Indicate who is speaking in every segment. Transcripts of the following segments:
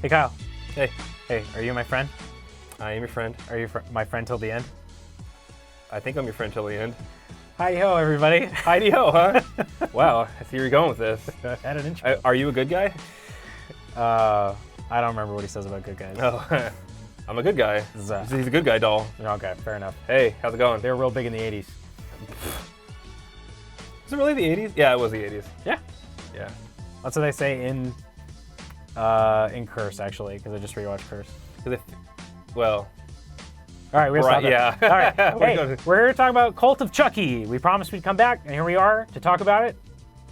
Speaker 1: Hey, Kyle.
Speaker 2: Hey,
Speaker 1: Hey, are you my friend?
Speaker 2: I am your friend.
Speaker 1: Are you my friend till the end?
Speaker 2: I think I'm your friend till the end.
Speaker 1: Hi-ho, everybody.
Speaker 2: Heidi-ho, huh? Wow, I see where you're going with this.
Speaker 1: Had an intro.
Speaker 2: Are you a good guy?
Speaker 1: I don't remember what he says about good guys.
Speaker 2: Oh, I'm a good guy. He's a good guy doll.
Speaker 1: Okay, fair enough.
Speaker 2: Hey, how's it going?
Speaker 1: They were real big in the 80s.
Speaker 2: Was it really the 80s? Yeah, it was the 80s.
Speaker 1: Yeah.
Speaker 2: Yeah.
Speaker 1: That's what they say in Curse, actually, because I just rewatched Curse.
Speaker 2: Well,
Speaker 1: All right, we have to
Speaker 2: yeah.
Speaker 1: stop that. All right, hey, we're here to talk about Cult of Chucky. We promised we'd come back, and here we are to talk about it.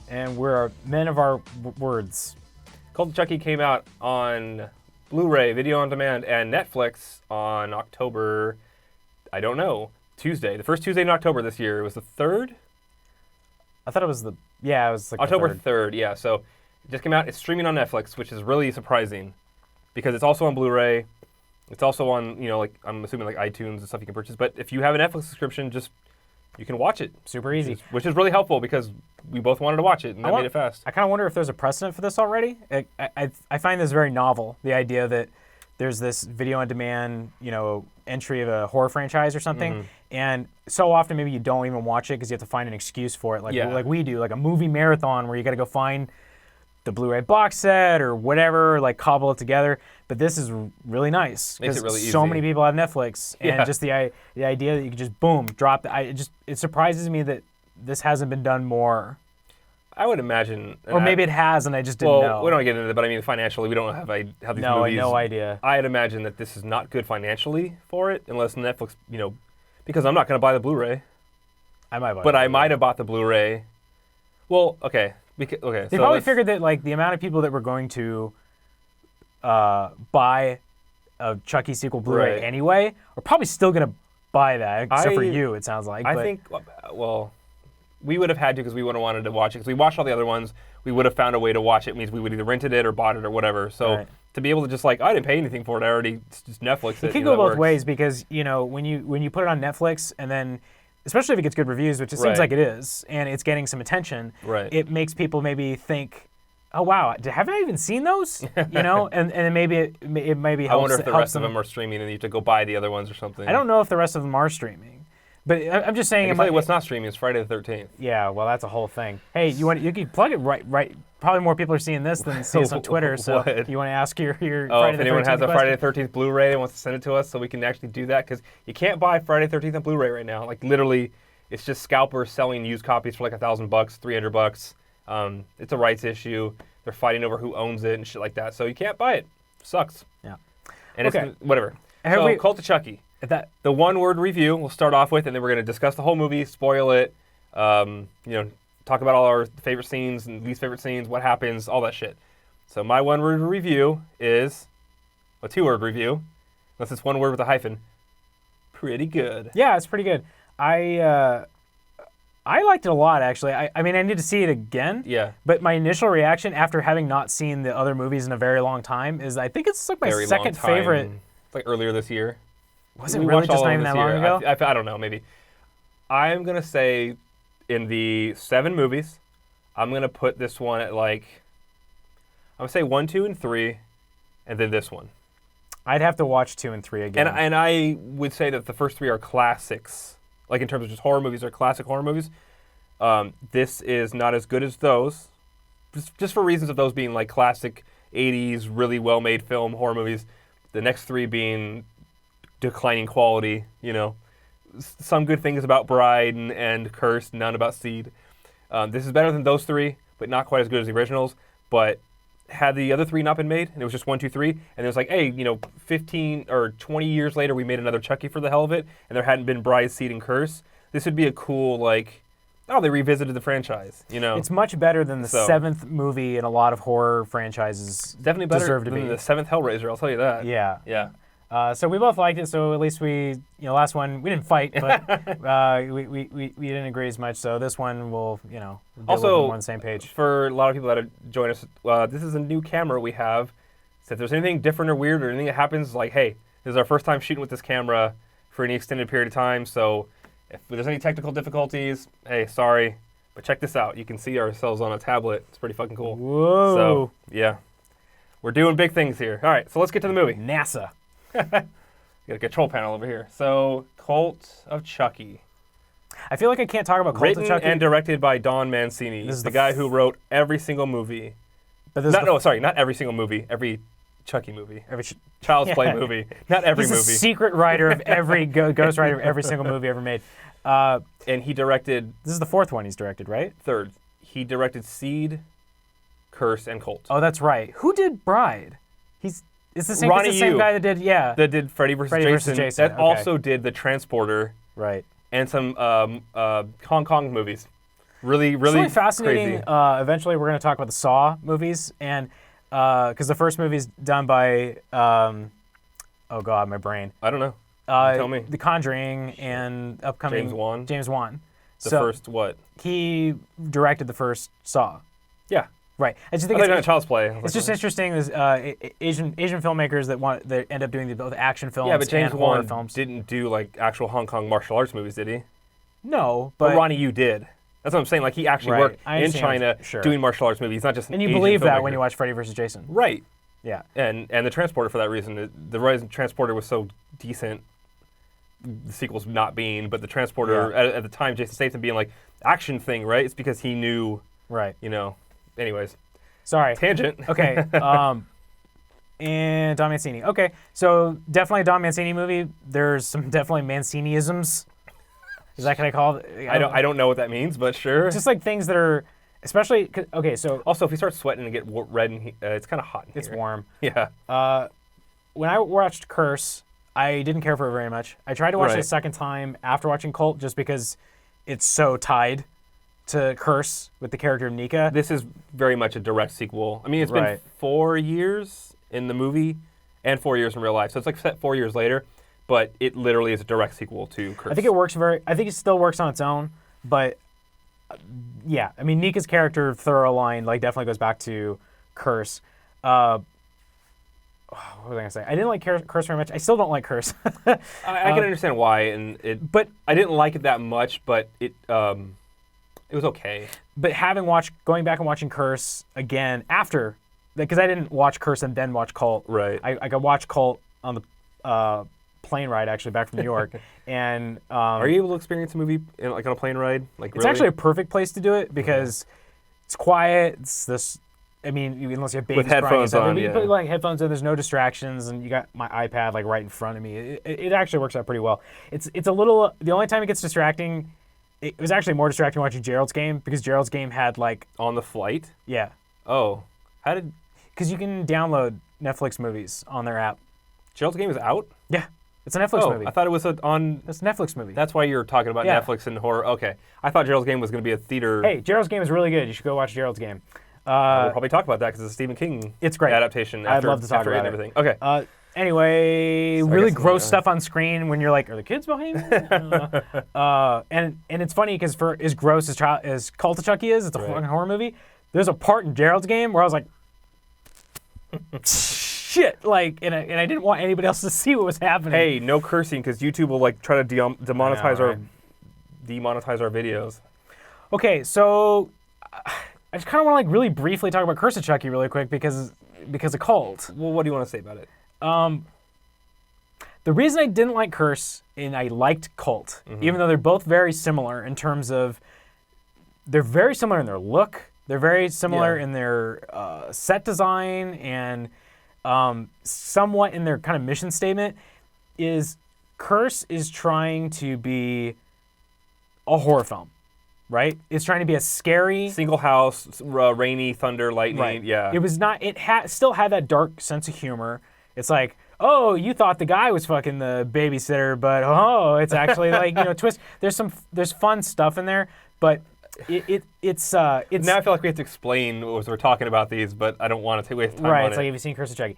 Speaker 1: And we're men of our words.
Speaker 2: Cult of Chucky came out on Blu-ray, video on demand, and Netflix on October, I don't know, Tuesday. The first Tuesday in October this year. It was the 3rd?
Speaker 1: I thought it was it was like
Speaker 2: October
Speaker 1: the 3rd.
Speaker 2: 3rd, yeah. So it just came out. It's streaming on Netflix, which is really surprising because it's also on Blu-ray. It's also on, like I'm assuming like iTunes and stuff you can purchase. But if you have a Netflix subscription, you can watch it.
Speaker 1: Super easy.
Speaker 2: Which is really helpful because we both wanted to watch it and that made it fast.
Speaker 1: I kind of wonder if there's a precedent for this already. I find this very novel, the idea that there's this video on demand, entry of a horror franchise or something.
Speaker 2: Mm-hmm.
Speaker 1: And so often maybe you don't even watch it because you have to find an excuse for it. Like we do, like a movie marathon where you got to go find the Blu-ray box set or whatever, like cobble it together. But this is really nice
Speaker 2: Makes it really
Speaker 1: so
Speaker 2: easy.
Speaker 1: many people have Netflix, and just the idea that you can just boom drop it surprises me that this hasn't been done more.
Speaker 2: I would imagine,
Speaker 1: Or maybe it has, and I just didn't know.
Speaker 2: we don't get into it, but I mean financially, we don't have how these movies.
Speaker 1: No idea.
Speaker 2: I'd imagine that this is not good financially for it, unless Netflix, because I'm not going to buy the Blu-ray.
Speaker 1: I might buy
Speaker 2: But I might have bought the Blu-ray. Well, okay.
Speaker 1: They probably figured that like the amount of people that were going to buy a Chucky sequel Blu-ray anyway are probably still going to buy that, except for you, it sounds like.
Speaker 2: I think, we would have had to because we would have wanted to watch it. Because we watched all the other ones, we would have found a way to watch it. It means we would either rented it or bought it or whatever. So to be able to just I didn't pay anything for it. It's just Netflix.
Speaker 1: It can go both ways because, when you put it on Netflix and then, especially if it gets good reviews, which it seems like it is, and it's getting some attention, it makes people maybe think, oh, wow, have I even seen those? And then maybe it maybe helps.
Speaker 2: I wonder if the rest of them are streaming and you have to go buy the other ones or something.
Speaker 1: I don't know if the rest of them are streaming. But I'm just saying.
Speaker 2: I can tell you what's not streaming is Friday the 13th.
Speaker 1: Yeah, well, that's a whole thing. Hey, you can plug it right. Probably more people are seeing this than see us on Twitter. So you want to ask your Friday the 13th
Speaker 2: if anyone has a
Speaker 1: question?
Speaker 2: Friday the 13th Blu-ray and wants to send it to us so we can actually do that, because you can't buy Friday the 13th on Blu-ray right now. Like literally, it's just scalpers selling used copies for like $1,000, $300. It's a rights issue. They're fighting over who owns it and shit like that. So you can't buy it. Sucks.
Speaker 1: Yeah.
Speaker 2: And it's whatever. So Cult of Chucky. The one-word review we'll start off with, and then we're going to discuss the whole movie, spoil it, talk about all our favorite scenes and least favorite scenes, what happens, all that shit. So my one-word review is a two-word review, unless it's one word with a hyphen. Pretty good.
Speaker 1: Yeah, it's pretty good. I liked it a lot, actually. I mean, I need to see it again.
Speaker 2: Yeah.
Speaker 1: But my initial reaction after having not seen the other movies in a very long time is I think it's like my second favorite.
Speaker 2: It's like earlier this year.
Speaker 1: Was it really just not even that long ago?
Speaker 2: I don't know, maybe. I'm going to say in the 7 movies, I'm going to put this one at I'm going to say 1, 2, and 3, and then this one.
Speaker 1: I'd have to watch 2 and 3 again.
Speaker 2: And I would say that the first 3 are classics. Like in terms of just horror movies, they're classic horror movies. This is not as good as those, just for reasons of those being like classic 80s, really well-made film horror movies. The next 3 being declining quality, Some good things about Bride and Curse, none about Seed. This is better than those 3, but not quite as good as the originals. But had the other 3 not been made, and it was just 1, 2, 3, and it was like, hey, 15 or 20 years later, we made another Chucky for the hell of it, and there hadn't been Bride, Seed, and Curse, this would be a cool, they revisited the franchise,
Speaker 1: It's much better than the 7th movie in a lot of horror franchises.
Speaker 2: Definitely better
Speaker 1: deserve to
Speaker 2: than
Speaker 1: be.
Speaker 2: the 7th Hellraiser, I'll tell you that.
Speaker 1: Yeah.
Speaker 2: Yeah.
Speaker 1: So we both liked it, so at least we, last one, we didn't fight, but we didn't agree as much, so this one will, be a little more on the same page.
Speaker 2: For a lot of people that have joined us, this is a new camera we have, so if there's anything different or weird or anything that happens, hey, this is our first time shooting with this camera for any extended period of time, so if there's any technical difficulties, hey, sorry, but check this out. You can see ourselves on a tablet. It's pretty fucking cool.
Speaker 1: Whoa.
Speaker 2: So, yeah. We're doing big things here. All right, so let's get to the movie.
Speaker 1: NASA.
Speaker 2: Got a control panel over here. So, Cult of Chucky.
Speaker 1: I feel like I can't talk about Cult
Speaker 2: Written
Speaker 1: of Chucky.
Speaker 2: and directed by Don Mancini, the guy who wrote every single movie.
Speaker 1: But
Speaker 2: not every single movie. Every Chucky movie. Every Child's Play movie. Not every movie.
Speaker 1: He's the secret writer of every ghost writer of every single movie ever made.
Speaker 2: And he directed...
Speaker 1: This is the fourth one he's directed, right?
Speaker 2: Third. He directed Seed, Curse, and Cult.
Speaker 1: Oh, that's right. Who did Bride? It's the same guy that did,
Speaker 2: That did Freddy vs. Jason. That also did The Transporter.
Speaker 1: Right.
Speaker 2: And some Hong Kong movies. Really,
Speaker 1: it's really fascinating.
Speaker 2: Crazy.
Speaker 1: Eventually, we're going to talk about the Saw movies, and because the first movie's done by, oh God, my brain.
Speaker 2: I don't know. Tell me.
Speaker 1: The Conjuring and upcoming James Wan.
Speaker 2: The first what?
Speaker 1: He directed the first Saw.
Speaker 2: Yeah.
Speaker 1: Right. I just think
Speaker 2: it's Child's Play.
Speaker 1: It's just interesting. There's Asian filmmakers that end up doing both action films
Speaker 2: but James
Speaker 1: and horror
Speaker 2: Wan
Speaker 1: films.
Speaker 2: Didn't do like actual Hong Kong martial arts movies, did he?
Speaker 1: No, but
Speaker 2: Ronnie Yu did. That's what I'm saying. Like he actually worked in China doing martial arts movies. He's not just
Speaker 1: and you
Speaker 2: Asian
Speaker 1: believe that
Speaker 2: filmmaker.
Speaker 1: when you watch Freddy vs. Jason.
Speaker 2: Right.
Speaker 1: Yeah.
Speaker 2: And the Transporter for that reason. The reason Transporter was so decent. The sequel's not being, but the Transporter at the time, Jason Statham being like action thing, right? It's because he knew.
Speaker 1: Right.
Speaker 2: Anyways.
Speaker 1: Sorry.
Speaker 2: Tangent.
Speaker 1: Okay. And Don Mancini. Okay. So definitely a Don Mancini movie. There's some definitely Mancini-isms. Is that what I call it?
Speaker 2: I don't know what that means, but sure.
Speaker 1: Just like things that are, especially, okay, so.
Speaker 2: Also, if you start sweating and get red, and it's kind of hot in here.
Speaker 1: It's warm.
Speaker 2: Yeah.
Speaker 1: When I watched Curse, I didn't care for it very much. I tried to watch it a second time after watching Cult just because it's so tied to Curse with the character of Nika.
Speaker 2: This is very much a direct sequel. I mean, it's been 4 years in the movie and 4 years in real life. So it's like set 4 years later, but it literally is a direct sequel to Curse.
Speaker 1: I think it still works on its own, but yeah. I mean, Nika's character, thorough line, like definitely goes back to Curse. What was I going to say? I didn't like Curse very much. I still don't like Curse.
Speaker 2: I can understand why, but I didn't like it that much, but it was okay.
Speaker 1: But going back and watching Curse again after, because I didn't watch Curse and then watch Cult.
Speaker 2: Right.
Speaker 1: I could watch Cult on the plane ride actually back from New York, and
Speaker 2: are you able to experience a movie on a plane ride?
Speaker 1: It's actually a perfect place to do it because it's quiet. It's this. I mean, unless you have babies
Speaker 2: with headphones on,
Speaker 1: you put like headphones in. There's no distractions, and you got my iPad like right in front of me. It actually works out pretty well. It's a little. The only time it gets distracting, it was actually more distracting watching Gerald's Game because Gerald's Game had like
Speaker 2: on the flight.
Speaker 1: Yeah.
Speaker 2: Oh,
Speaker 1: because you can download Netflix movies on their app.
Speaker 2: Gerald's Game is out?
Speaker 1: Yeah. It's a Netflix movie.
Speaker 2: I thought it was on...
Speaker 1: It's a Netflix movie.
Speaker 2: That's why you're talking about Netflix and horror. Okay. I thought Gerald's Game was going to be a theater...
Speaker 1: Hey, Gerald's Game is really good. You should go watch Gerald's Game.
Speaker 2: We'll probably talk about that because it's a Stephen King adaptation.
Speaker 1: I'd love to talk about
Speaker 2: everything. Okay.
Speaker 1: Anyway, so really gross stuff on screen when you're like, are the kids behind me? And it's funny because for as gross as Cult of Chucky is, it's a fucking horror movie. There's a part in Gerald's Game where I was like... shit, and I didn't want anybody else to see what was happening.
Speaker 2: Hey, no cursing because YouTube will try to demonetize our videos. Okay,
Speaker 1: so I just kind of want to really briefly talk about Curse of Chucky really quick because of Cult.
Speaker 2: Well, what do you want to say about it?
Speaker 1: The reason I didn't like Curse and I liked Cult, even though they're both very similar in terms of they're very similar in their look, they're very similar in their set design and somewhat in their kind of mission statement, is Curse is trying to be a horror film, right? It's trying to be a scary...
Speaker 2: Single house, rainy, thunder, lightning,
Speaker 1: right.
Speaker 2: Yeah.
Speaker 1: It was not... It still had that dark sense of humor. It's like, oh, you thought the guy was fucking the babysitter, but it's actually twist. There's fun stuff in there, but... It's now
Speaker 2: I feel like we have to explain as we're talking about these, but I don't want to waste time on it.
Speaker 1: Right, it's like, have you seen Curse of Chucky?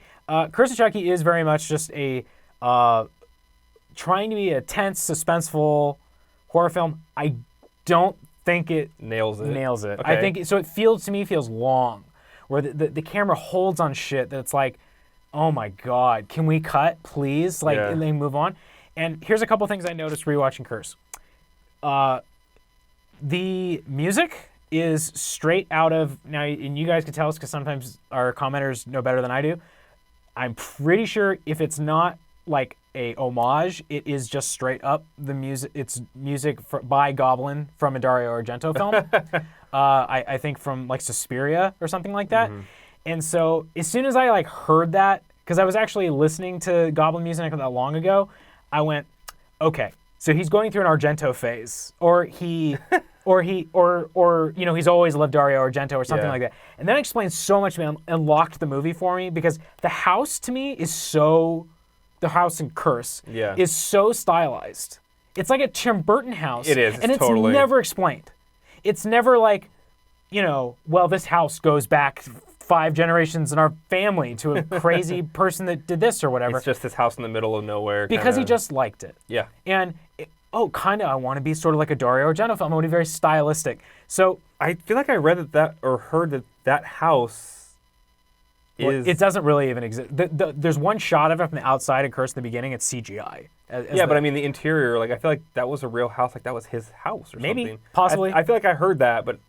Speaker 1: Curse of Chucky is very much just a trying to be a tense, suspenseful horror film. I don't think it
Speaker 2: nails it.
Speaker 1: Okay. I think so. It feels long, where the camera holds on shit that it's like, oh my god, can we cut, please? And then move on. And here's a couple things I noticed rewatching Curse. The music is straight out of now, and you guys can tell us because sometimes our commenters know better than I do. I'm pretty sure if it's not like a homage, it is just straight up the music. It's music by Goblin from a Dario Argento film. I think from like Suspiria or something like that. Mm-hmm. And so as soon as I like heard that, because I was actually listening to Goblin music not that long ago, I went, okay, so he's going through an Argento phase, or he's always loved Dario Argento or something like that. And that explains so much to me and unlocked the movie for me, because the house to me is the house in Curse is so stylized. It's like a Tim Burton house.
Speaker 2: It is.
Speaker 1: And it's never explained. It's never like, well, this house goes back 5 generations in our family to a crazy person that did this or whatever.
Speaker 2: It's just this house in the middle of nowhere.
Speaker 1: Because he just liked it.
Speaker 2: Yeah.
Speaker 1: And, I want to be sort of like a Dario Argento film. I want to be very stylistic. So
Speaker 2: I feel like I read that or heard that house is...
Speaker 1: It doesn't really even exist. There's one shot of it from the outside of Curse in the beginning. It's CGI.
Speaker 2: But I mean the interior, like I feel like that was a real house. Like that was his house or something.
Speaker 1: Maybe, possibly.
Speaker 2: I feel like I heard that, but...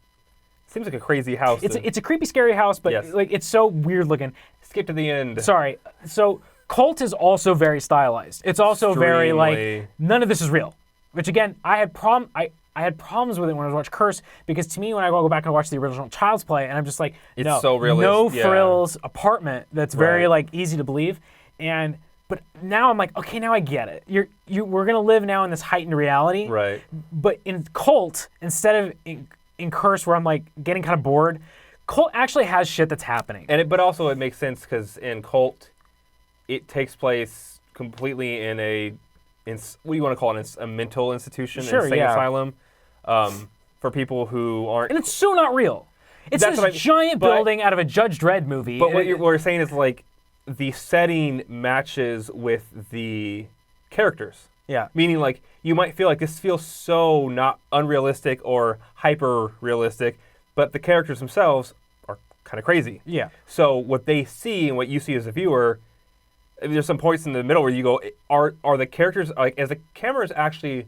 Speaker 2: Seems like a crazy house.
Speaker 1: It's a creepy, scary house, but like it's so weird looking.
Speaker 2: Skip to the end.
Speaker 1: Sorry. So Cult is also very stylized. It's also very like none of this is real. Which again, I had problems with it when I was watching Curse, because to me when I go back and watch the original Child's Play, and I'm just like,
Speaker 2: it's so realistic.
Speaker 1: No frills apartment that's very like easy to believe, but now I'm like, okay, now I get it. We're gonna live now in this heightened reality.
Speaker 2: Right.
Speaker 1: But in Cult, instead of in Curse, where I'm like getting kind of bored, Cult actually has shit that's happening.
Speaker 2: But also it makes sense because in Cult, it takes place completely in what do you want to call it? It's a mental institution, insane asylum, for people who aren't.
Speaker 1: And it's so not real. It's this giant building out of a Judge Dredd movie.
Speaker 2: But what you're saying is like the setting matches with the characters.
Speaker 1: Yeah.
Speaker 2: Meaning, like, you might feel like this feels so not unrealistic or hyper-realistic, but the characters themselves are kind of crazy.
Speaker 1: Yeah.
Speaker 2: So what they see and what you see as a viewer, there's some points in the middle where you go, are the characters, like, as the camera is actually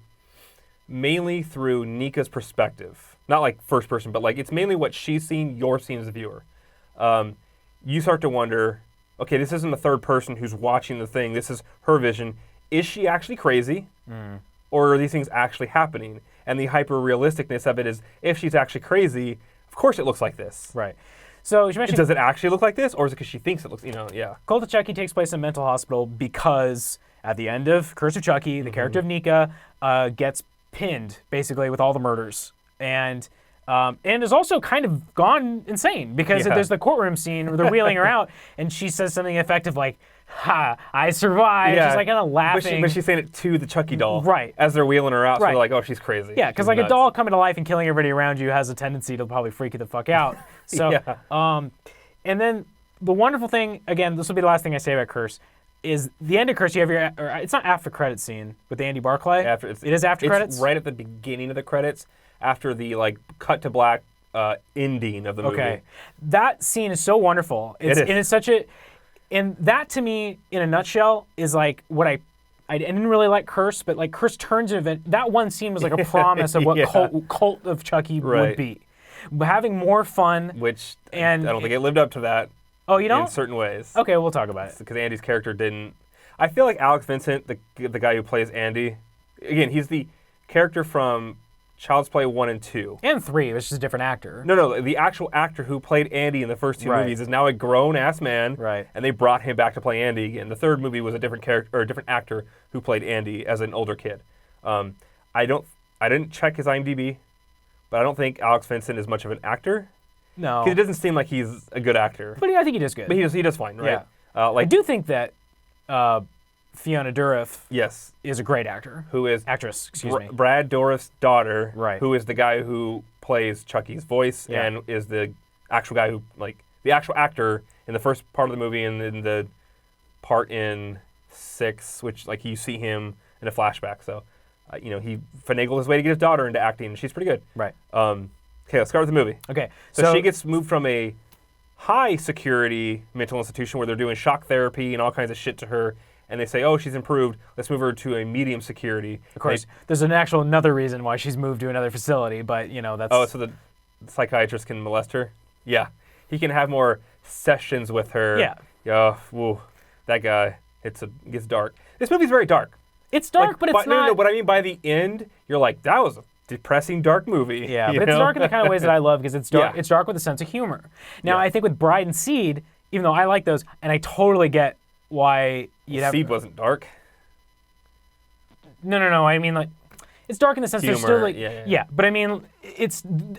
Speaker 2: mainly through Nika's perspective. Not like first person, but like it's mainly what she's seeing, you're seeing as a viewer. You start to wonder, okay, this isn't the third person who's watching the thing. This is her vision. Is she actually crazy? Or are these things actually happening? And the hyper-realisticness of it is, if she's actually crazy, of course it looks like this.
Speaker 1: Right. So you mentioned...
Speaker 2: Does it actually look like this? Or is it because she thinks it looks,
Speaker 1: Cult of Chucky takes place in a mental hospital because at the end of Curse of Chucky, the character of Nika gets pinned, basically, with all the murders. And is also kind of gone insane because there's the courtroom scene where they're wheeling her out, and she says something effective like, "Ha, I survived." Yeah. She's like kind of laughing.
Speaker 2: But she's saying it to the Chucky doll.
Speaker 1: Right.
Speaker 2: As they're wheeling her out, so they're like, oh, she's crazy.
Speaker 1: Yeah, because like nuts. A doll coming to life and killing everybody around you has a tendency to probably freak you the fuck out. So, and then the wonderful thing, again, this will be the last thing I say about Curse, is the end of Curse, you have it's not after credit scene with Andy Barclay. It is after credits?
Speaker 2: It's right at the beginning of the credits, after the like cut to black ending of the movie. Okay.
Speaker 1: That scene is so wonderful. And it's such a... And that, to me, in a nutshell, is like what I didn't really like Curse, but like Curse turns into event. That one scene was like a promise of what Cult of Chucky would be. Having more fun.
Speaker 2: Which, and I don't think it lived up to that.
Speaker 1: Oh, you don't?
Speaker 2: In certain ways.
Speaker 1: Okay, we'll talk about it.
Speaker 2: Because Andy's character didn't... I feel like Alex Vincent, the guy who plays Andy, again, he's the character from Child's Play 1 and 2.
Speaker 1: And 3, it's just a different actor.
Speaker 2: No, the actual actor who played Andy in the first 2 movies is now a grown-ass man.
Speaker 1: Right.
Speaker 2: And they brought him back to play Andy again. The third movie was a different character, or a different actor who played Andy as an older kid. I didn't check his IMDb, but I don't think Alex Vincent is much of an actor.
Speaker 1: No.
Speaker 2: Because it doesn't seem like he's a good actor.
Speaker 1: But I think he does good.
Speaker 2: But he does fine, right?
Speaker 1: Yeah. I do think that Fiona Dourif is a great actor. Actress, excuse me.
Speaker 2: Brad Dourif's daughter,
Speaker 1: right.
Speaker 2: Who is the guy who plays Chucky's voice and is the actual guy who, like, the actual actor in the first part of the movie and in the part in 6, which, like, you see him in a flashback. So, he finagled his way to get his daughter into acting, and she's pretty good.
Speaker 1: Right.
Speaker 2: Okay, let's start with the movie.
Speaker 1: Okay.
Speaker 2: So she gets moved from a high security mental institution where they're doing shock therapy and all kinds of shit to her, and they say, oh, she's improved, let's move her to a medium security.
Speaker 1: Of course, there's another reason why she's moved to another facility, but that's...
Speaker 2: Oh, so psychiatrist can molest her. Yeah, he can have more sessions with her.
Speaker 1: Yeah.
Speaker 2: Woo, that guy. It gets dark. This movie's very dark.
Speaker 1: It's dark, but it's not.
Speaker 2: No, but I mean by the end, you're like, that was a depressing, dark movie.
Speaker 1: Yeah, but it's dark in the kind of ways that I love because it's dark.
Speaker 2: Yeah.
Speaker 1: It's dark with a sense of humor. Now, I think with Bride and Seed, even though I like those, and I totally get why you'd have.
Speaker 2: Seed wasn't dark.
Speaker 1: No. I mean, like, it's dark in the sense there's still like.
Speaker 2: Yeah.
Speaker 1: But I mean,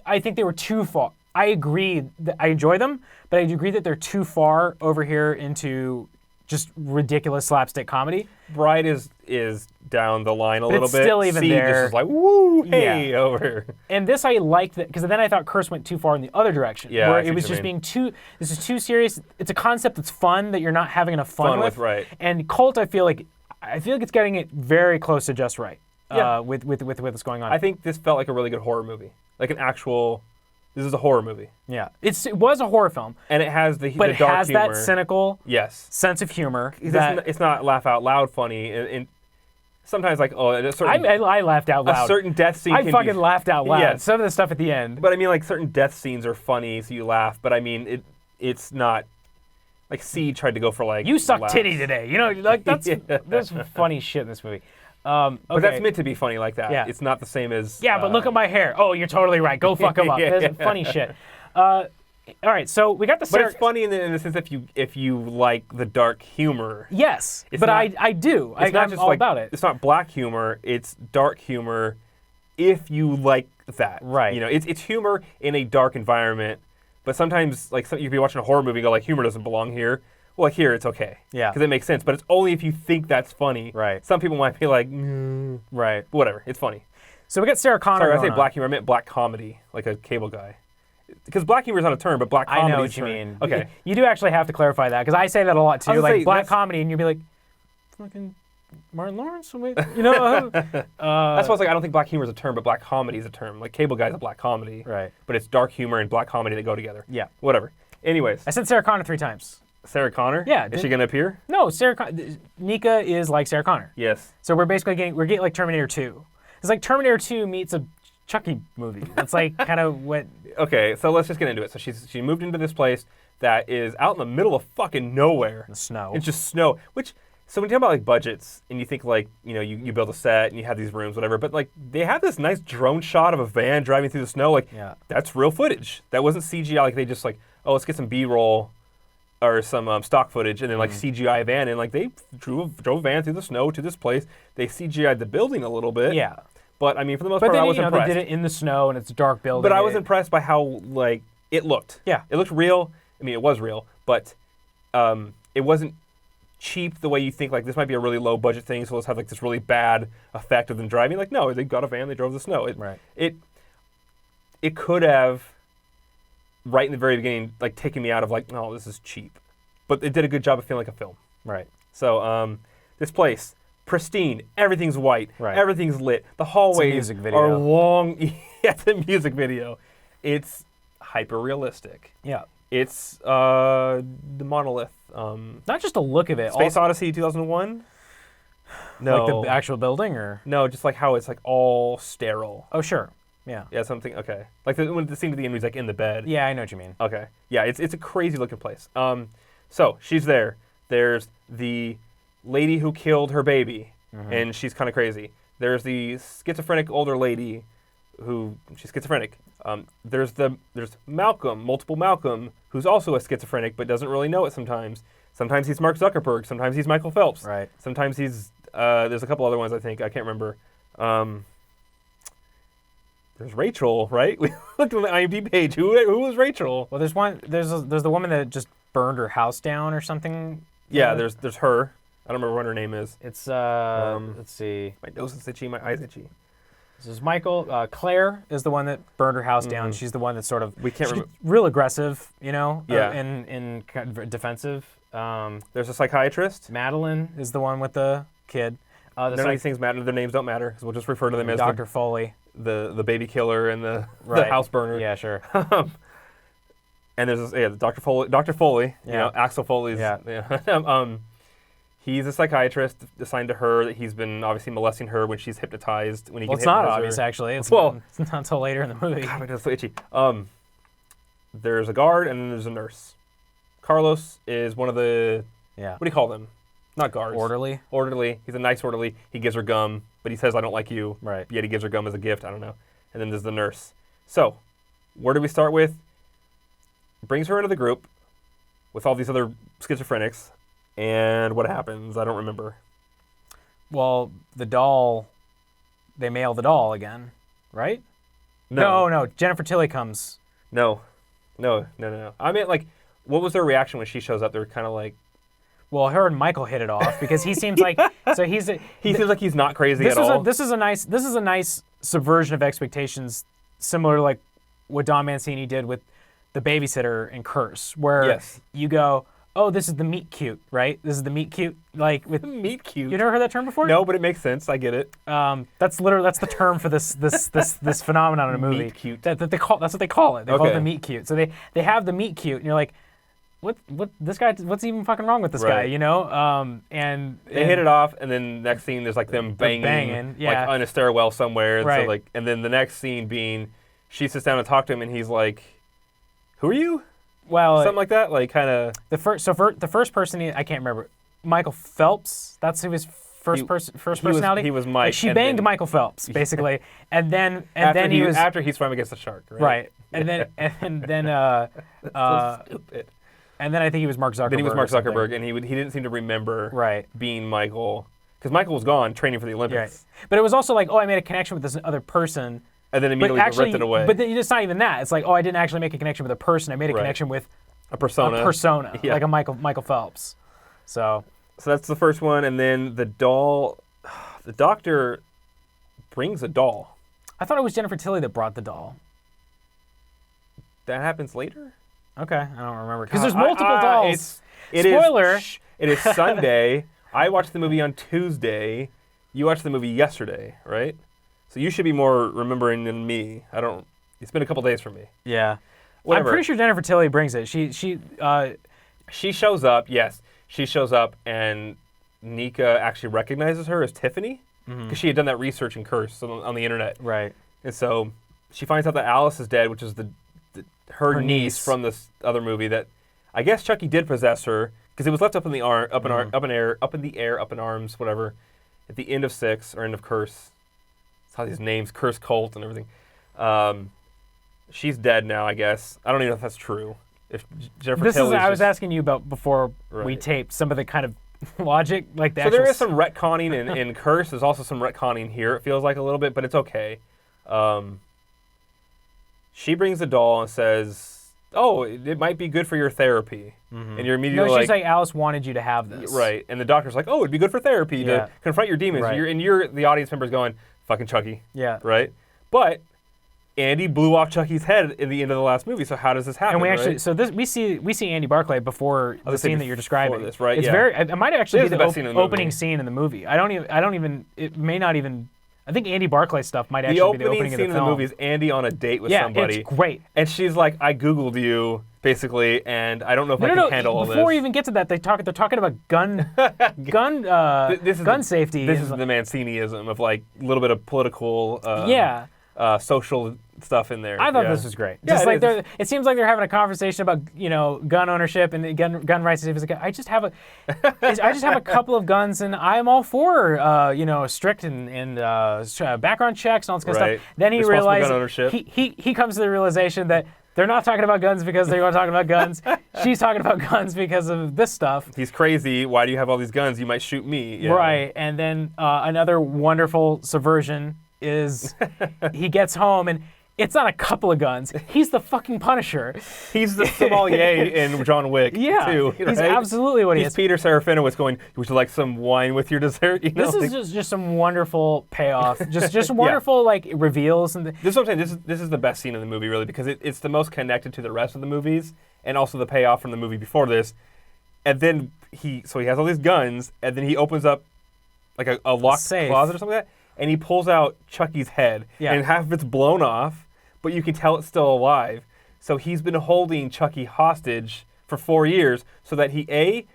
Speaker 1: I think they were too far. I agree that I enjoy them, but I agree that they're too far over here into just ridiculous slapstick comedy.
Speaker 2: Bride is down the line a little bit.
Speaker 1: Still even
Speaker 2: Seed
Speaker 1: there.
Speaker 2: just is like, woo, hey, over.
Speaker 1: And this I liked that because then I thought Curse went too far in the other direction.
Speaker 2: Yeah,
Speaker 1: where it was just being too. This is too serious. It's a concept that's fun that you're not having enough fun with.
Speaker 2: Right.
Speaker 1: And Cult, I feel like it's getting it very close to just right. With what's going on.
Speaker 2: I think this felt like a really good horror movie, like an actual. This is a horror movie.
Speaker 1: Yeah, it was a horror film,
Speaker 2: and it has the
Speaker 1: but
Speaker 2: the
Speaker 1: it
Speaker 2: dark
Speaker 1: has
Speaker 2: humor.
Speaker 1: that cynical sense of humor.
Speaker 2: It's not laugh out loud funny, and sometimes like a certain.
Speaker 1: I laughed out loud.
Speaker 2: A certain death scene.
Speaker 1: I fucking laughed out loud.
Speaker 2: Yeah.
Speaker 1: Some of the stuff at the end.
Speaker 2: But I mean, like certain death scenes are funny, so you laugh. But I mean, it's not. Like Seed tried to go for like.
Speaker 1: You suck titty today. You know, like that's there's funny shit in this movie. Okay.
Speaker 2: But that's meant to be funny like that.
Speaker 1: Yeah.
Speaker 2: It's not the same as.
Speaker 1: Yeah, but look at my hair. Oh, you're totally right. Go fuck him up. There's funny shit. All right, so we got the.
Speaker 2: But it's funny in the sense if you like the dark humor.
Speaker 1: Yes, but I do. I'm all like, about it.
Speaker 2: It's not black humor. It's dark humor. If you like that,
Speaker 1: right?
Speaker 2: You know, it's humor in a dark environment. But sometimes, like, you'd be watching a horror movie and go, like, humor doesn't belong here. Well, like, here, it's okay.
Speaker 1: Yeah.
Speaker 2: Because it makes sense. But it's only if you think that's funny.
Speaker 1: Right.
Speaker 2: Some people might be like,
Speaker 1: right.
Speaker 2: Whatever. It's funny.
Speaker 1: So we got Sarah Connor.
Speaker 2: Sorry, I say black humor. I meant black comedy, like a cable guy. Because black humor is not a term, but black comedy
Speaker 1: I know what
Speaker 2: is
Speaker 1: you mean.
Speaker 2: Okay.
Speaker 1: You do actually have to clarify that, because I say that a lot, too. Like, black comedy, and you'll be like, fucking Martin Lawrence? You know?
Speaker 2: That's why I was like, I don't think black humor is a term, but black comedy is a term. Like, cable guy is a black comedy.
Speaker 1: Right.
Speaker 2: But it's dark humor and black comedy that go together.
Speaker 1: Yeah.
Speaker 2: Whatever. Anyways.
Speaker 1: I said Sarah Connor 3 times.
Speaker 2: Sarah Connor?
Speaker 1: Yeah.
Speaker 2: Is she going to appear?
Speaker 1: No, Nika is like Sarah Connor.
Speaker 2: Yes.
Speaker 1: So we're getting like Terminator 2. It's like Terminator 2 meets a Chucky movie. That's like kind of what...
Speaker 2: Okay, so let's just get into it. So she moved into this place that is out in the middle of fucking nowhere.
Speaker 1: The snow.
Speaker 2: It's just snow. So when you talk about like budgets and you think like, you know, you build a set and you have these rooms, whatever, but like they have this nice drone shot of a van driving through the snow. Like, that's real footage. That wasn't CGI. Like they just like, oh, let's get some B-roll or some stock footage and then like CGI a van. And like they drove a van through the snow to this place. They CGI'd the building a little bit.
Speaker 1: Yeah.
Speaker 2: But I mean, for the most part, I was impressed.
Speaker 1: They did it in the snow and it's a dark building.
Speaker 2: But I was impressed by how like it looked.
Speaker 1: Yeah.
Speaker 2: It looked real. I mean, it was real, but it wasn't cheap the way you think. Like this might be a really low budget thing, so let's have like this really bad effect of them driving. Like no, they got a van, they drove the snow. It could have right in the very beginning like taken me out of like, no, this is cheap, but it did a good job of feeling like a film.
Speaker 1: Right.
Speaker 2: So this place. Pristine. Everything's white.
Speaker 1: Right.
Speaker 2: Everything's lit. The hallways are long. Yeah, it's a music video. It's hyper realistic.
Speaker 1: Yeah.
Speaker 2: It's the monolith.
Speaker 1: Not just the look of it.
Speaker 2: Space Odyssey 2001. No.
Speaker 1: Like the actual building, or
Speaker 2: no, just like how it's like all sterile.
Speaker 1: Oh sure. Yeah.
Speaker 2: Yeah, something. Okay. Like when the scene at the end, he's like in the bed.
Speaker 1: Yeah, I know what you mean.
Speaker 2: Okay. Yeah, it's a crazy looking place. So she's there. There's the lady who killed her baby, and she's kind of crazy. There's the schizophrenic older lady who she's schizophrenic. There's Malcolm, multiple Malcolm, who's also a schizophrenic but doesn't really know it sometimes. Sometimes he's Mark Zuckerberg. Sometimes he's Michael Phelps.
Speaker 1: Right.
Speaker 2: Sometimes he's there's a couple other ones I think I can't remember. There's Rachel, right? We looked on the IMDb page. Who was Rachel?
Speaker 1: Well, there's one. There's the woman that just burned her house down or something.
Speaker 2: Yeah, there's her. I don't remember what her name is.
Speaker 1: It's let's see.
Speaker 2: My nose is itchy. My eyes itchy.
Speaker 1: This is Michael. Claire is the one that burned her house down. She's the one that's sort of real aggressive, you know.
Speaker 2: Yeah.
Speaker 1: And kind of defensive.
Speaker 2: There's a psychiatrist.
Speaker 1: Madeline is the one with the kid.
Speaker 2: None of these things matter. Their names don't matter because we'll just refer to them as
Speaker 1: Dr. Foley,
Speaker 2: the baby killer, and the house burner.
Speaker 1: Yeah, sure.
Speaker 2: And there's Dr. Foley. Dr. Foley.
Speaker 1: Yeah.
Speaker 2: You know, Axel Foley's.
Speaker 1: Yeah.
Speaker 2: He's a psychiatrist assigned to her that he's been obviously molesting her when she's hypnotized. When he
Speaker 1: Well,
Speaker 2: can
Speaker 1: it's not
Speaker 2: hypnotize
Speaker 1: obvious,
Speaker 2: her.
Speaker 1: actually. It's
Speaker 2: Well-
Speaker 1: not until later in the movie.
Speaker 2: God, it's so itchy. There's a guard and then there's a nurse. Carlos is one of the,
Speaker 1: Yeah.
Speaker 2: what do you call them? Not guards.
Speaker 1: Orderly.
Speaker 2: Orderly. He's a nice orderly. He gives her gum, but he says, I don't like you.
Speaker 1: Right.
Speaker 2: Yet he gives her gum as a gift. I don't know. And then there's the nurse. So, where do we start with? Brings her into the group with all these other schizophrenics. And what happens? I don't remember.
Speaker 1: Well, the doll, they mail the doll again, right? No. Jennifer Tilly comes.
Speaker 2: No. I mean, like, what was their reaction when she shows up? They're kind of like...
Speaker 1: Well, her and Michael hit it off because he seems like
Speaker 2: He seems like he's not crazy at all.
Speaker 1: This is a nice subversion of expectations, similar to like what Don Mancini did with The Babysitter and Curse, where you go, oh, this is the meet cute, right? This is the meet cute, like with
Speaker 2: meet cute.
Speaker 1: You never heard that term before?
Speaker 2: No, but it makes sense. I get it.
Speaker 1: That's the term for this phenomenon in a movie.
Speaker 2: Meet cute.
Speaker 1: That's what they call it. They call it the meet cute. So they have the meet cute, and you're like, what this guy? What's even fucking wrong with this guy? You know? And
Speaker 2: they hit it off, and then next scene there's like them banging like on a stairwell somewhere. And
Speaker 1: right.
Speaker 2: So like, and then the next scene being, she sits down and talks to him, and he's like, "Who are you?"
Speaker 1: Well,
Speaker 2: something like that. Like kind of
Speaker 1: the first person I can't remember. Michael Phelps. That's who his first personality.
Speaker 2: He was Mike.
Speaker 1: Like she banged Michael Phelps basically, and then he was
Speaker 2: after he swam against the shark. Right.
Speaker 1: And then
Speaker 2: so stupid.
Speaker 1: And then I think he was Mark Zuckerberg.
Speaker 2: Then he was Mark Zuckerberg, and he didn't seem to remember being Michael, because Michael was gone training for the Olympics.
Speaker 1: Right. But it was also like, oh, I made a connection with this other person.
Speaker 2: And then immediately ripped it away.
Speaker 1: But then it's not even that. It's like, oh, I didn't actually make a connection with a person. I made a connection with
Speaker 2: a persona,
Speaker 1: like a Michael Phelps. So
Speaker 2: that's the first one, and then the doll. The doctor brings a doll.
Speaker 1: I thought it was Jennifer Tilly that brought the doll.
Speaker 2: That happens later?
Speaker 1: Okay, I don't remember. Because there's multiple dolls.
Speaker 2: Spoiler! It is Sunday. I watched the movie on Tuesday. You watched the movie yesterday, right? So you should be more remembering than me. It's been a couple days for me.
Speaker 1: Yeah.
Speaker 2: Whatever.
Speaker 1: I'm pretty sure Jennifer Tilly brings it. She
Speaker 2: shows up, yes. She shows up, and Nika actually recognizes her as Tiffany, because she had done that research in Curse on the internet.
Speaker 1: Right.
Speaker 2: And so she finds out that Alice is dead, which is her niece from this other movie that I guess Chucky did possess her, because it was left up in the air, up in arms, whatever, at the end of 6 or end of Curse. It's all these names, Curse Cult and everything. She's dead now, I guess. I don't even know if that's true. If Jennifer Tilly's
Speaker 1: I was asking you about before we taped some of the kind of logic, like the. So
Speaker 2: there is some retconning in Curse. There's also some retconning here. It feels like a little bit, but it's okay. She brings the doll and says, "Oh, it might be good for your therapy," and you're immediately
Speaker 1: she's like, "Alice wanted you to have this."
Speaker 2: Right, and the doctor's like, "Oh, it'd be good for therapy to confront your demons."
Speaker 1: Right.
Speaker 2: And you're the audience members going, "Fucking Chucky."
Speaker 1: Yeah.
Speaker 2: Right, but Andy blew off Chucky's head in the end of the last movie. So how does this happen?
Speaker 1: And we actually, we see Andy Barclay before the scene that you're describing.
Speaker 2: This, right?
Speaker 1: It's very. It might actually be the
Speaker 2: best scene in the
Speaker 1: opening scene in the movie. I don't even. It may not even. I think Andy Barclay stuff might actually be the opening
Speaker 2: scene
Speaker 1: of the
Speaker 2: in
Speaker 1: film.
Speaker 2: the movie is Andy on a date with somebody.
Speaker 1: It's great.
Speaker 2: And she's like, "I Googled you, basically, and I don't know if I can handle all this."
Speaker 1: Before we even get to that, they're talking about gun safety.
Speaker 2: This is the Manciniism of like a little bit of political, social stuff in there.
Speaker 1: I thought this was great. Just like it seems like they're having a conversation about gun ownership and gun rights. It's like, I just have a couple of guns and I'm all for strict and background checks and all this kind of stuff. Then he realizes he comes to the realization that they're not talking about guns because they are talking about guns. She's talking about guns because of this stuff.
Speaker 2: He's crazy. Why do you have all these guns? You might shoot me. Yeah.
Speaker 1: Right. And then another wonderful subversion is he gets home and it's not a couple of guns. He's the fucking Punisher.
Speaker 2: He's the sommelier in John Wick, too.
Speaker 1: He's absolutely what he is.
Speaker 2: He's Peter Serafinowicz going, would you like some wine with your dessert?
Speaker 1: This is just some wonderful payoff. Just wonderful like reveals.
Speaker 2: This is what I'm saying. This is the best scene in the movie, really, because it's the most connected to the rest of the movies, and also the payoff from the movie before this. And then he has all these guns, and then he opens up like a locked closet or something like that, and he pulls out Chucky's head, and half of it's blown off, but you can tell it's still alive. So he's been holding Chucky hostage for 4 years so that he, A,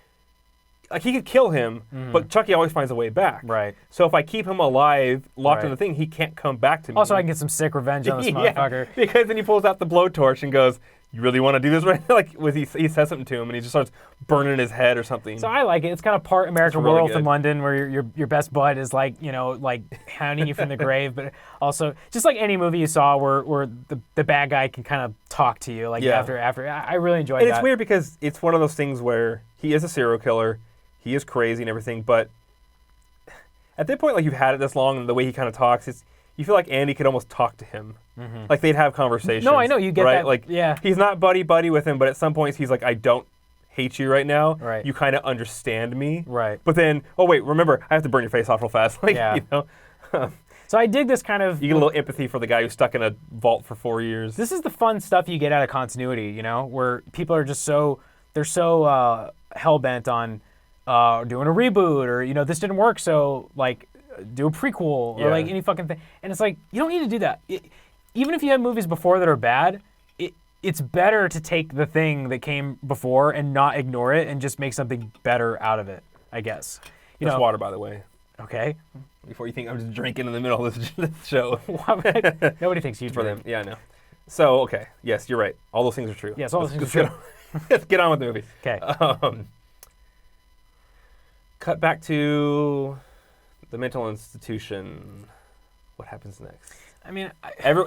Speaker 2: like he could kill him, but Chucky always finds a way back.
Speaker 1: Right.
Speaker 2: So if I keep him alive, locked in the thing, he can't come back to me.
Speaker 1: Also, I can get some sick revenge on this motherfucker.
Speaker 2: Because then he pulls out the blowtorch and goes, "You really want to do this right now?" Like he says something to him, and he just starts burning his head or something.
Speaker 1: So I like it. It's kind of part American Werewolf in London, where your best bud is like hounding you from the grave, but also just like any movie you saw where the bad guy can kind of talk to you after. I really enjoyed that.
Speaker 2: And it's weird because it's one of those things where he is a serial killer, he is crazy and everything, but at that point, like you've had it this long, and the way he kind of talks, you feel like Andy could almost talk to him. Like they'd have conversations.
Speaker 1: No, I know, you get
Speaker 2: right?
Speaker 1: that.
Speaker 2: Like, he's not buddy with him, but at some points he's like, I don't hate you right now.
Speaker 1: Right.
Speaker 2: You kind of understand me.
Speaker 1: Right.
Speaker 2: But then, oh wait, remember, I have to burn your face off real fast. Like, you know.
Speaker 1: So I dig this kind of...
Speaker 2: You get a little empathy for the guy who's stuck in a vault for 4 years.
Speaker 1: This is the fun stuff you get out of continuity, you know, where people are just so hell-bent on doing a reboot, or, you know, this didn't work, so, like, do a prequel, or, like, any fucking thing. And it's like, you don't need to do that. Even if you have movies before that are bad, it's better to take the thing that came before and not ignore it and just make something better out of it, I guess.
Speaker 2: That's water, by the way.
Speaker 1: Okay.
Speaker 2: Before you think I'm just drinking in the middle of this show.
Speaker 1: Nobody thinks you drink.
Speaker 2: For them. Yeah, I know. So, okay. Yes, you're right. All those things are true.
Speaker 1: Yes, all those things are true.
Speaker 2: Let's get on with the movie.
Speaker 1: Okay.
Speaker 2: Cut back to the mental institution. What happens next?
Speaker 1: I mean,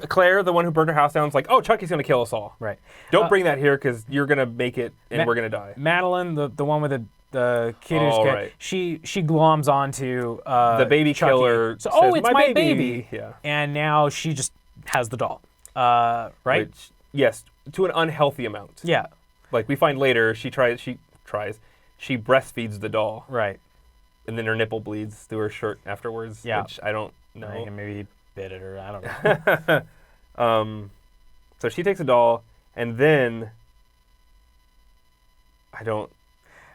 Speaker 2: Claire, the one who burned her house down, is like, oh, Chucky's going to kill us all.
Speaker 1: Right.
Speaker 2: Don't bring that here because you're going to make it and we're going to die.
Speaker 1: Madeline, the one with the kid who's
Speaker 2: right.
Speaker 1: she gloms onto
Speaker 2: the baby
Speaker 1: Chucky.
Speaker 2: killer.
Speaker 1: So,
Speaker 2: says,
Speaker 1: it's my baby.
Speaker 2: Yeah.
Speaker 1: And now she just has the doll. Right?
Speaker 2: Which, yes, to an unhealthy amount.
Speaker 1: Yeah.
Speaker 2: Like we find later, she breastfeeds the doll.
Speaker 1: Right.
Speaker 2: And then her nipple bleeds through her shirt afterwards.
Speaker 1: Yeah.
Speaker 2: Which I don't know.
Speaker 1: I think maybe he bit it, or I don't know.
Speaker 2: So she takes a doll, and then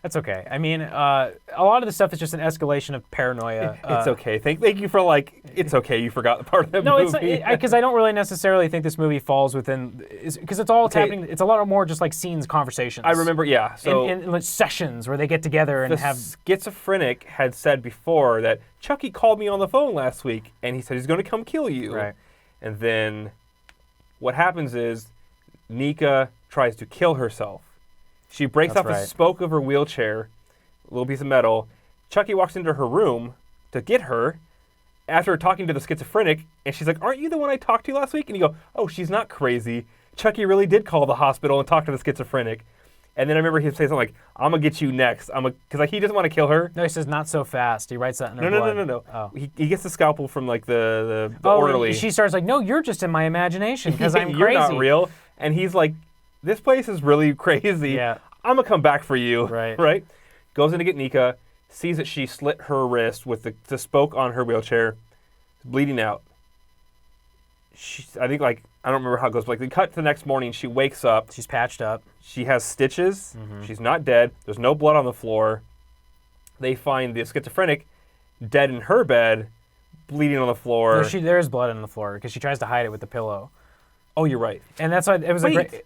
Speaker 1: That's okay. I mean, a lot of the stuff is just an escalation of paranoia.
Speaker 2: It's okay. Thank you for it's okay. You forgot the part of that movie.
Speaker 1: No, because I don't really necessarily think this movie falls within, because it's all happening. It's a lot more just like scenes, conversations.
Speaker 2: I remember, yeah. So
Speaker 1: in like sessions where they get together and have.
Speaker 2: Schizophrenic had said before that Chucky called me on the phone last week and he said he's going to come kill you.
Speaker 1: Right.
Speaker 2: And then what happens is Nika tries to kill herself. She breaks off a spoke of her wheelchair, a little piece of metal. Chucky walks into her room to get her after talking to the schizophrenic, and she's like, aren't you the one I talked to last week? And you go, oh, she's not crazy. Chucky really did call the hospital and talk to the schizophrenic. And then I remember he saying something like, I'm going to get you next. Because he doesn't want to kill her.
Speaker 1: No, he says, not so fast. He writes that in her blood.
Speaker 2: No.
Speaker 1: Oh.
Speaker 2: He gets the scalpel from like the orderly.
Speaker 1: She starts like, no, you're just in my imagination because I'm crazy.
Speaker 2: You're not real. And he's like, this place is really crazy.
Speaker 1: Yeah.
Speaker 2: I'm going to come back for you.
Speaker 1: Right.
Speaker 2: Right? Goes in to get Nika, sees that she slit her wrist with the spoke on her wheelchair, bleeding out. I think, I don't remember how it goes, but they cut to the next morning. She wakes up.
Speaker 1: She's patched up.
Speaker 2: She has stitches. Mm-hmm. She's not dead. There's no blood on the floor. They find the schizophrenic dead in her bed, bleeding on the floor.
Speaker 1: No, there is blood on the floor because she tries to hide it with the pillow.
Speaker 2: Oh, you're right.
Speaker 1: And that's why it was a great...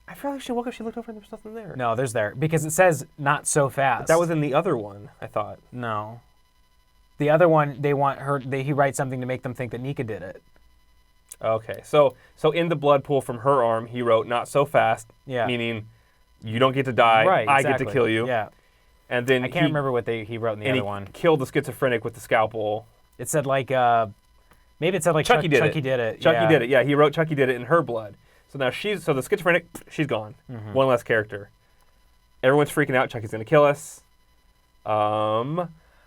Speaker 2: I feel like she woke up, she looked over, and there was nothing there.
Speaker 1: No, there's there. Because it says, not so fast.
Speaker 2: But that was in the other one, I thought.
Speaker 1: No. The other one, he writes something to make them think that Nika did it.
Speaker 2: Okay. So in the blood pool from her arm, he wrote, not so fast,
Speaker 1: yeah.
Speaker 2: Meaning, you don't get to die,
Speaker 1: right,
Speaker 2: I
Speaker 1: exactly.
Speaker 2: get to kill you.
Speaker 1: Yeah.
Speaker 2: And then
Speaker 1: I can't remember what he wrote in the other one.
Speaker 2: Killed the schizophrenic with the scalpel.
Speaker 1: It said maybe it said
Speaker 2: Chucky did it.
Speaker 1: Chucky did it.
Speaker 2: Chucky did it, yeah. He wrote Chucky did it in her blood. So now the schizophrenic, she's gone. Mm-hmm. One less character. Everyone's freaking out. Chucky's going to kill us. I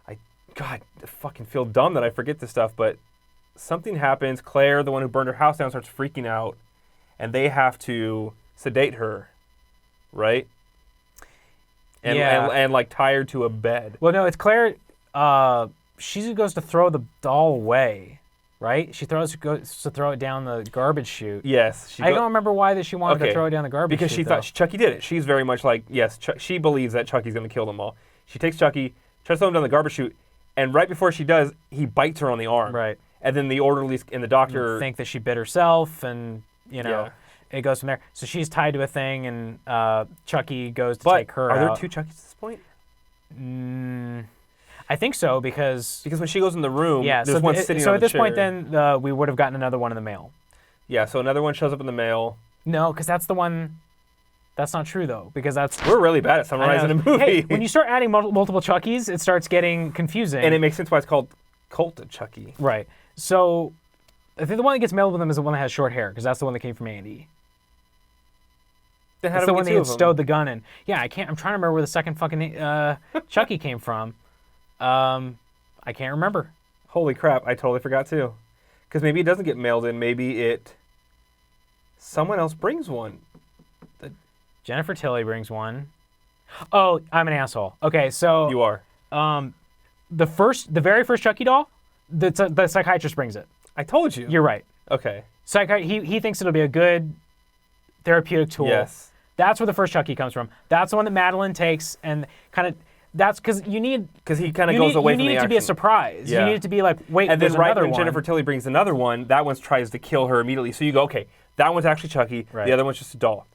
Speaker 2: fucking feel dumb that I forget this stuff, but something happens. Claire, the one who burned her house down, starts freaking out, and they have to sedate her, right? And,
Speaker 1: yeah.
Speaker 2: And tie her to a bed.
Speaker 1: Well, no, it's Claire. She goes to throw the doll away. Right? She goes to throw it down the garbage chute.
Speaker 2: Yes.
Speaker 1: I don't remember why she wanted to throw it down the garbage chute.
Speaker 2: Because she thought Chucky did it. She's very much like, yes, she believes that Chucky's going to kill them all. She takes Chucky, tries to throw him down the garbage chute, and right before she does, he bites her on the arm.
Speaker 1: Right.
Speaker 2: And then the orderlies and the doctor...
Speaker 1: think that she bit herself, and, it goes from there. So she's tied to a thing, and Chucky goes to take her out.
Speaker 2: Are there two Chuckys at this point?
Speaker 1: I think so because
Speaker 2: when she goes in the room,
Speaker 1: yeah,
Speaker 2: there's one sitting on the chair.
Speaker 1: So at this point, then we would have gotten another one in the mail.
Speaker 2: Yeah, so another one shows up in the mail.
Speaker 1: No, because that's the one. That's not true though, because
Speaker 2: we're really bad at summarizing a movie.
Speaker 1: Hey, when you start adding multiple Chuckies, it starts getting confusing.
Speaker 2: And it makes sense why it's called Cult of Chucky.
Speaker 1: Right. So I think the one that gets mailed with them is the one that has short hair, because that's the one that came from Andy. That's the one that stowed the gun in. Yeah, I'm trying to remember where the second fucking Chucky came from. I can't remember.
Speaker 2: Holy crap! I totally forgot too. Because maybe it doesn't get mailed in. Maybe someone else brings one.
Speaker 1: Jennifer Tilly brings one. Oh, I'm an asshole. Okay, so
Speaker 2: you are.
Speaker 1: The very first Chucky doll, the psychiatrist brings it.
Speaker 2: I told you.
Speaker 1: You're right.
Speaker 2: Okay.
Speaker 1: He thinks it'll be a good therapeutic tool.
Speaker 2: Yes.
Speaker 1: That's where the first Chucky comes from. That's the one that Madeline takes and kind of. That's because he kind of
Speaker 2: goes away from the action.
Speaker 1: You need it to be a surprise. Yeah. You need it to be like, wait,
Speaker 2: and
Speaker 1: there's
Speaker 2: then right
Speaker 1: another
Speaker 2: when
Speaker 1: one.
Speaker 2: Jennifer Tilly brings another one, that one tries to kill her immediately. So you go, okay, that one's actually Chucky. Right. The other one's just a doll.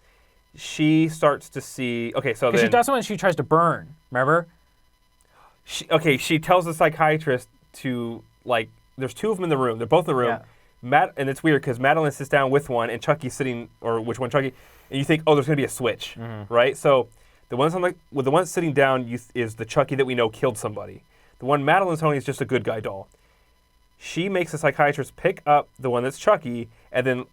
Speaker 2: She starts to see. Okay, so then
Speaker 1: she does one. She tries to burn. Remember?
Speaker 2: She tells the psychiatrist to There's two of them in the room. They're both in the room. Yeah. And it's weird because Madeline sits down with one, and Chucky's sitting, or which one, Chucky? And you think, oh, there's going to be a switch, right? So the one sitting down is the Chucky that we know killed somebody. The one Madeline's holding is just a good guy doll. She makes the psychiatrist pick up the one that's Chucky, and then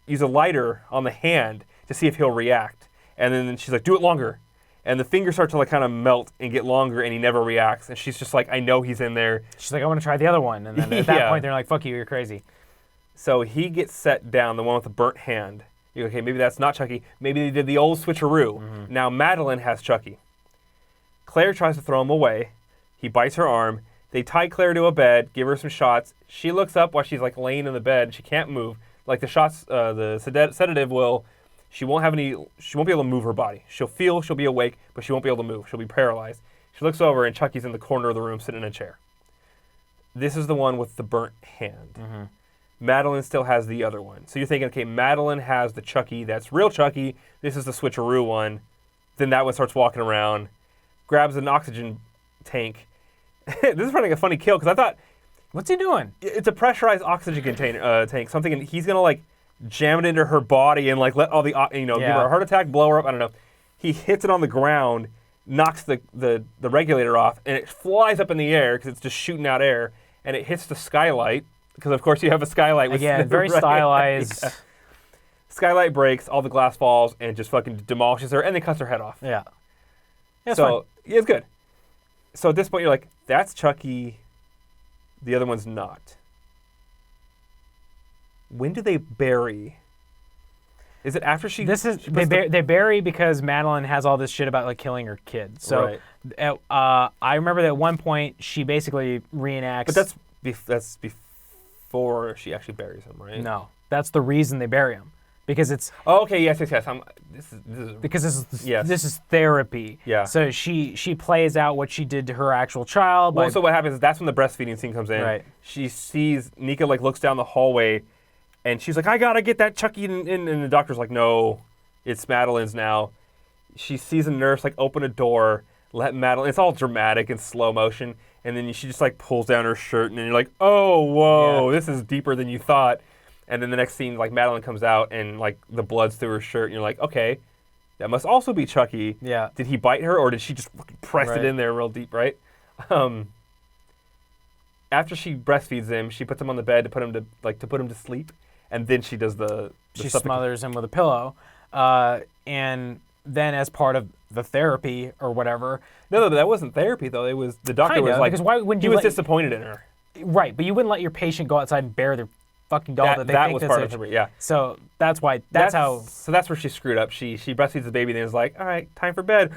Speaker 2: use a lighter on the hand to see if he'll react. And then she's like, do it longer. And the fingers start to kind of melt and get longer, and he never reacts. And she's just like, I know he's in there.
Speaker 1: She's like, I want to try the other one. And then at that point, they're like, fuck you, you're crazy.
Speaker 2: So he gets set down, the one with the burnt hand. You go, okay, maybe that's not Chucky. Maybe they did the old switcheroo. Now Madeline has Chucky. Claire tries to throw him away. He bites her arm. They tie Claire to a bed, give her some shots. She looks up while she's laying in the bed. She can't move. The shots, the sedative will... She won't be able to move her body. She'll be awake, but she won't be able to move. She'll be paralyzed. She looks over, and Chucky's in the corner of the room sitting in a chair. This is the one with the burnt hand. Madeline still has the other one. So you're thinking, okay, Madeline has the Chucky. That's real Chucky. This is the switcheroo one. Then that one starts walking around, grabs an oxygen tank. This is running a funny kill, because I thought...
Speaker 1: What's he doing?
Speaker 2: It's a pressurized oxygen tank. So I'm thinking he's going to, jam it into her body and let all the give her a heart attack, blow her up. I don't know. He hits it on the ground, knocks the regulator off, and it flies up in the air because it's just shooting out air, and it hits the skylight because of course you have a skylight with
Speaker 1: very stylized. Yeah.
Speaker 2: Skylight breaks, all the glass falls, and just fucking demolishes her, and then cuts her head off.
Speaker 1: Yeah.
Speaker 2: It's good. So at this point you're like, that's Chucky. The other one's not. When do they bury? Is it after she...
Speaker 1: They bury because Madeline has all this shit about killing her kid. So I remember that at one point she basically reenacts...
Speaker 2: But that's before she actually buries him, right?
Speaker 1: No, that's the reason they bury him. Because it's...
Speaker 2: Oh, okay, yes. This
Speaker 1: is therapy.
Speaker 2: Yeah.
Speaker 1: So she plays out what she did to her actual child.
Speaker 2: Well, so what happens is that's when the breastfeeding scene comes in.
Speaker 1: Right.
Speaker 2: She sees... Nika looks down the hallway... And she's like, I gotta get that Chucky in. And the doctor's like, no, it's Madeline's now. She sees a nurse open a door, let Madeline. It's all dramatic and slow motion. And then she just pulls down her shirt, and then you're like, oh, whoa, this is deeper than you thought. And then the next scene, Madeline comes out, and the blood's through her shirt, and you're like, okay, that must also be Chucky.
Speaker 1: Yeah.
Speaker 2: Did he bite her, or did she just press it in there real deep, right? After she breastfeeds him, she puts him on the bed to put him to sleep. And then she does
Speaker 1: she smothers him with a pillow, and then as part of the therapy or whatever.
Speaker 2: No, that wasn't therapy though. It was the doctor was
Speaker 1: because why wouldn't
Speaker 2: he was disappointed in her.
Speaker 1: Right, but you wouldn't let your patient go outside and bear their fucking doll that they
Speaker 2: that
Speaker 1: think
Speaker 2: was part of it. Yeah.
Speaker 1: So that's why. That's how.
Speaker 2: So that's where she screwed up. She breastfeeds the baby, and then is like, all right, time for bed.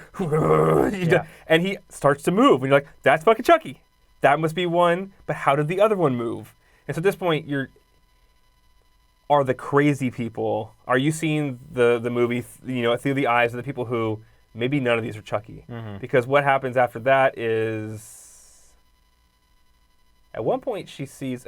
Speaker 2: And he starts to move, and you're like, that's fucking Chucky. That must be one. But how did the other one move? And so at this point, are the crazy people, are you seeing the movie, through the eyes of the people who maybe none of these are Chucky? Because what happens after that is, at one point she sees,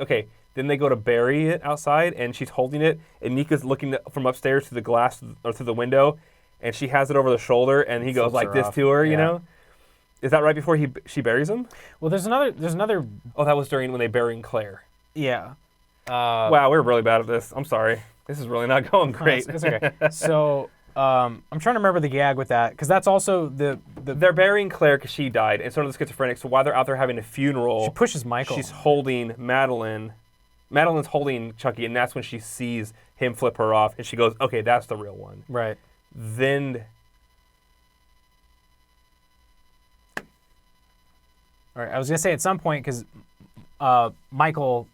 Speaker 2: then they go to bury it outside, and she's holding it, and Nika's looking from upstairs through the glass, or through the window, and she has it over the shoulder, and he goes like this to her, you know? Is that right before she buries him?
Speaker 1: Well, there's another.
Speaker 2: Oh, that was during when they burying Claire.
Speaker 1: Yeah.
Speaker 2: Wow, we're really bad at this. I'm sorry. This is really not going great.
Speaker 1: It's okay. So I'm trying to remember the gag with that because that's also the.
Speaker 2: They're burying Claire because she died, and so are the schizophrenic. So while they're out there having a funeral,
Speaker 1: she pushes Michael.
Speaker 2: She's holding Madeline. Madeline's holding Chucky, and that's when she sees him flip her off, and she goes, "Okay, that's the real one."
Speaker 1: Right.
Speaker 2: Then.
Speaker 1: All right. I was gonna say at some point because Michael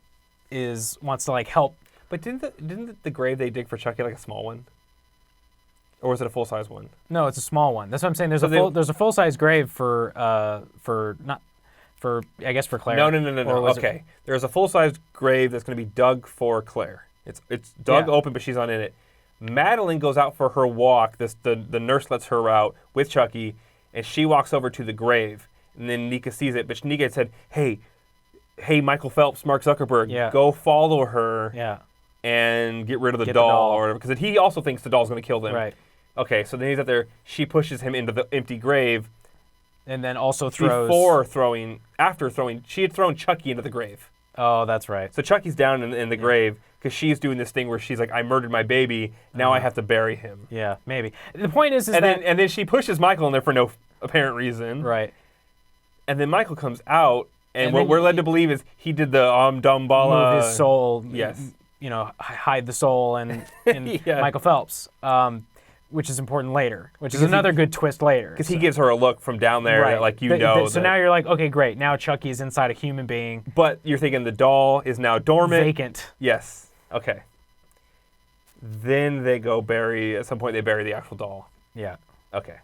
Speaker 1: wants to like help.
Speaker 2: But didn't the grave they dig for Chucky like a small one? Or was it a full size one?
Speaker 1: No, it's a small one. That's what I'm saying. There's a full size grave for I guess for Claire.
Speaker 2: No. Okay. There's a full size grave that's going to be dug for Claire. It's dug open, but she's not in it. Madeline goes out for her walk. The nurse lets her out with Chucky, and she walks over to the grave. And then Nika sees it, but Nika had said, "Hey, Michael Phelps, Mark Zuckerberg, go follow her."
Speaker 1: Yeah.
Speaker 2: And get rid of the doll, or because he also thinks the doll's going to kill them.
Speaker 1: Right.
Speaker 2: Okay, so then he's out there. She pushes him into the empty grave,
Speaker 1: and then also throws.
Speaker 2: After throwing, she had thrown Chucky into the grave.
Speaker 1: Oh, that's right.
Speaker 2: So Chucky's down in the grave because she's doing this thing where she's like, "I murdered my baby. Now I have to bury him."
Speaker 1: Yeah, maybe. The point is
Speaker 2: then she pushes Michael in there for no apparent reason.
Speaker 1: Right.
Speaker 2: And then Michael comes out, and what we're led to believe is he did the Dumbala.
Speaker 1: Move his soul.
Speaker 2: Yes.
Speaker 1: Hide the soul in Michael Phelps, which is important later, which is another good twist later.
Speaker 2: Because he gives her a look from down there, that,
Speaker 1: so now you're like, okay, great. Now Chucky's inside a human being.
Speaker 2: But you're thinking the doll is now dormant.
Speaker 1: Vacant.
Speaker 2: Yes. Okay. Then at some point they bury the actual doll.
Speaker 1: Yeah.
Speaker 2: Okay.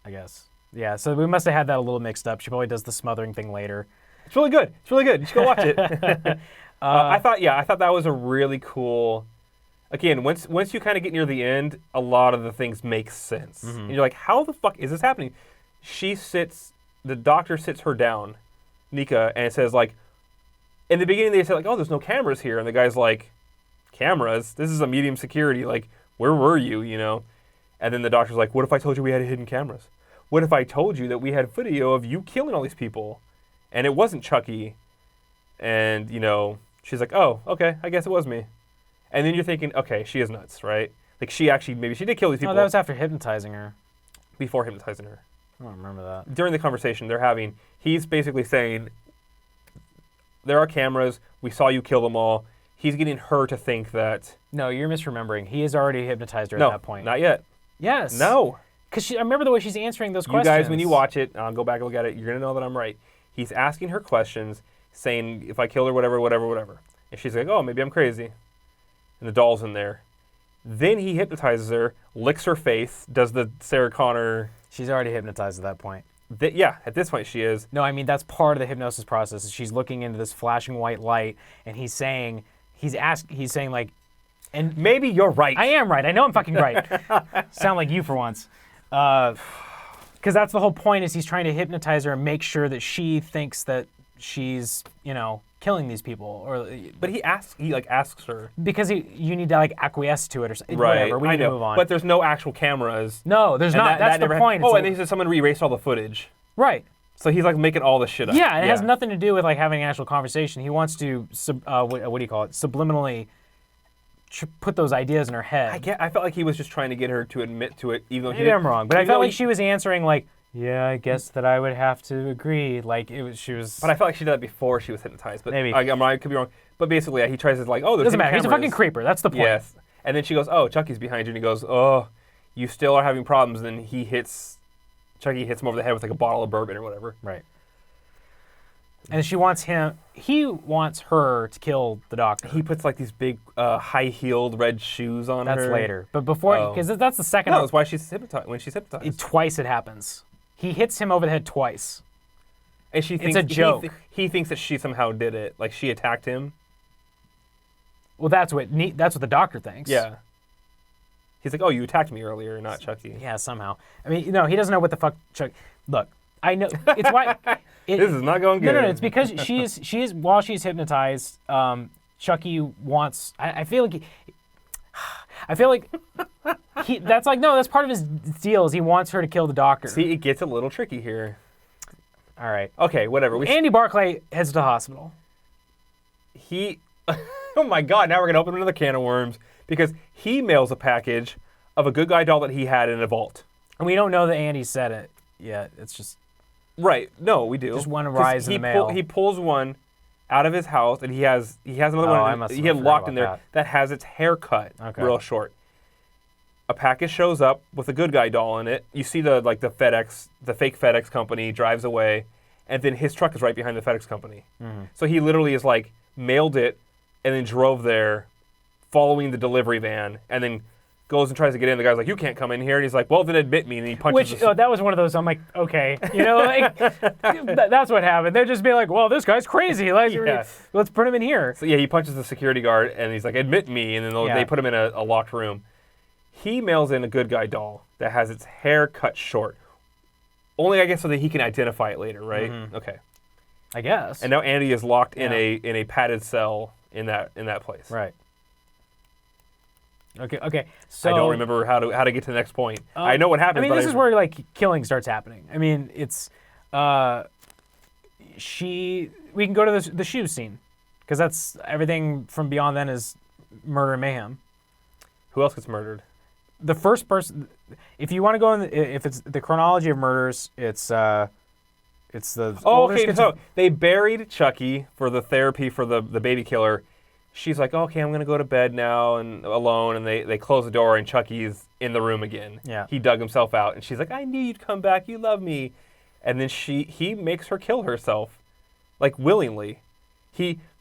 Speaker 1: I guess. Yeah, so we must have had that a little mixed up. She probably does the smothering thing later.
Speaker 2: It's really good. You should go watch it. I thought that was a really cool. Again, once you kind of get near the end, a lot of the things make sense. Mm-hmm. And you're like, how the fuck is this happening? The doctor sits her down, Nika, and it says like, in the beginning they said like, oh, there's no cameras here, and the guy's like, cameras? This is a medium security. Like, where were you? And then the doctor's like, what if I told you we had hidden cameras? What if I told you that we had video of you killing all these people, and it wasn't Chucky? And she's like, oh, okay, I guess it was me. And then you're thinking, okay, she is nuts, right? Like maybe she did kill these people.
Speaker 1: No, that was after hypnotizing her.
Speaker 2: Before hypnotizing her.
Speaker 1: I don't remember that.
Speaker 2: During the conversation they're having, he's basically saying, there are cameras, we saw you kill them all. He's getting her to think that...
Speaker 1: No, you're misremembering. He has already hypnotized her at that point.
Speaker 2: Not yet.
Speaker 1: Yes.
Speaker 2: No.
Speaker 1: Because I remember the way she's answering those questions.
Speaker 2: You guys, when you watch it, I'll go back and look at it, you're going to know that I'm right. He's asking her questions, saying, if I killed her, whatever. And she's like, oh, maybe I'm crazy. And the doll's in there. Then he hypnotizes her, licks her face, does the Sarah Connor...
Speaker 1: She's already hypnotized at that point.
Speaker 2: At this point she is.
Speaker 1: No, I mean, that's part of the hypnosis process. She's looking into this flashing white light, and he's saying like, and
Speaker 2: maybe you're right.
Speaker 1: I am right. I know I'm fucking right. Sound like you for once. Because that's the whole point, is he's trying to hypnotize her and make sure that she thinks that she's, killing these people.
Speaker 2: But he asks her.
Speaker 1: Because you need to like acquiesce to it or something.
Speaker 2: Right.
Speaker 1: Whatever, we need to move on.
Speaker 2: But there's no actual cameras.
Speaker 1: No, there's not. That's the point.
Speaker 2: And then he said someone erased all the footage.
Speaker 1: Right.
Speaker 2: So he's like making all this shit up.
Speaker 1: Yeah, and it has nothing to do with like having an actual conversation. He wants to, what do you call it, subliminally put those ideas in her head.
Speaker 2: I felt like he was just trying to get her to admit to it, even though
Speaker 1: maybe I'm wrong, but I felt like she was answering like, yeah, I guess that I would have to agree. Like she was.
Speaker 2: But I felt like she did that before she was hypnotized. But
Speaker 1: maybe
Speaker 2: I could be wrong. But basically, he tries to like, oh, there's
Speaker 1: doesn't matter.
Speaker 2: cameras.
Speaker 1: He's a fucking creeper. That's the point.
Speaker 2: Yes. And then she goes, oh, Chucky's behind you, and he goes, oh, you still are having problems. And then Chucky hits him over the head with like a bottle of bourbon or whatever.
Speaker 1: Right. And he wants her to kill the doctor.
Speaker 2: He puts like these big high-heeled red shoes on her.
Speaker 1: That's later. But before, because that's the second.
Speaker 2: No, that's why she's hypnotized. When she's hypnotized.
Speaker 1: Twice it happens. He hits him over the head twice.
Speaker 2: And she thinks
Speaker 1: it's a joke.
Speaker 2: He thinks that she somehow did it. Like she attacked him.
Speaker 1: Well, that's what the doctor thinks.
Speaker 2: Yeah. He's like, oh, you attacked me earlier, not Chucky.
Speaker 1: Yeah, somehow. I mean, he doesn't know what the fuck Chucky... Look, I know... It's why...
Speaker 2: This is not going good.
Speaker 1: No, it's because while she's hypnotized, Chucky wants... I feel like... that's part of his deal, is he wants her to kill the doctor.
Speaker 2: See, it gets a little tricky here.
Speaker 1: All right.
Speaker 2: Okay, whatever.
Speaker 1: Andy Barclay heads to the hospital.
Speaker 2: Oh my God, now we're going to open another can of worms because he mails a package of a good guy doll that he had in a vault.
Speaker 1: And we don't know that Andy said it yet. It's just...
Speaker 2: Right. No, we do.
Speaker 1: Just one arrives in the mail.
Speaker 2: He pulls one out of his house, and he has another one he had locked in there that has its hair cut real short. A package shows up with a good guy doll in it. You see the fake FedEx company drives away, and then his truck is right behind the FedEx company. Mm-hmm. So he literally is like mailed it and then drove there following the delivery van, and then goes and tries to get in. The guy's like, "You can't come in here." And he's like, "Well, then admit me." And he punches.
Speaker 1: That was one of those. I'm like, okay, like, that's what happened. They'd just be like, "Well, this guy's crazy. Like, let's put him in here."
Speaker 2: So he punches the security guard, and he's like, "Admit me." And then they put him in a locked room. He mails in a good guy doll that has its hair cut short. Only, I guess, so that he can identify it later, right? Mm-hmm. Okay.
Speaker 1: I guess.
Speaker 2: And now Andy is locked in a padded cell in that place.
Speaker 1: Right. Okay. So
Speaker 2: I don't remember how to get to the next point. I know what happens.
Speaker 1: I mean, this is where like killing starts happening. I mean, it's we can go to the shoe scene because that's everything from beyond then is murder and mayhem.
Speaker 2: Who else gets murdered?
Speaker 1: The first person. If you want to go in, if it's the chronology of murders, it's the.
Speaker 2: Okay. So they buried Chucky for the therapy for the baby killer. She's like, okay, I'm going to go to bed now and alone. And they close the door and Chucky's in the room again.
Speaker 1: Yeah.
Speaker 2: He dug himself out. And she's like, I knew you'd come back. You love me. And then he makes her kill herself, like willingly.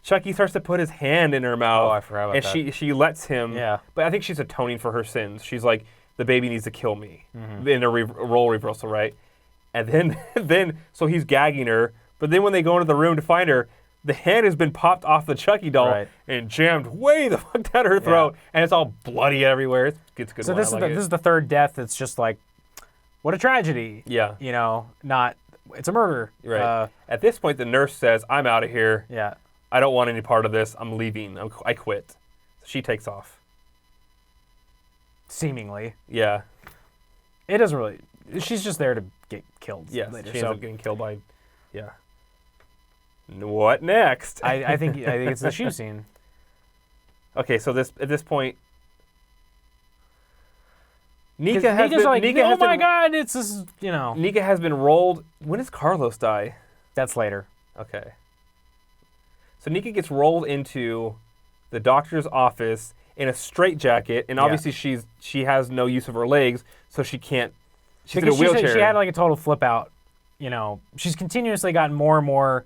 Speaker 2: Chucky starts to put his hand in her mouth.
Speaker 1: Oh, I forgot about that.
Speaker 2: And she lets him.
Speaker 1: Yeah.
Speaker 2: But I think she's atoning for her sins. She's like, the baby needs to kill me. Mm-hmm. In a role reversal, right? And then so he's gagging her. But then when they go into the room to find her, the hand has been popped off the Chucky doll and jammed way the fuck down her throat, and it's all bloody everywhere. It's good.
Speaker 1: So this is the third death. It's just like, what a tragedy.
Speaker 2: Yeah.
Speaker 1: It's a murder.
Speaker 2: Right. At this point, the nurse says, "I'm out of here.
Speaker 1: Yeah.
Speaker 2: I don't want any part of this. I'm leaving. I quit." So she takes off.
Speaker 1: Seemingly.
Speaker 2: Yeah.
Speaker 1: It doesn't really. She's just there to get killed. Later,
Speaker 2: she ends up getting killed by. Yeah. What next?
Speaker 1: I think it's the shoe scene.
Speaker 2: Okay, so at this point,
Speaker 1: Nika has been, like, oh my God, it's this,
Speaker 2: Nika has been rolled. When does Carlos die?
Speaker 1: That's later.
Speaker 2: Okay. So Nika gets rolled into the doctor's office in a straitjacket, and obviously she has no use of her legs, so she can't. She's in a wheelchair.
Speaker 1: She had like a total flip out. She's continuously gotten more and more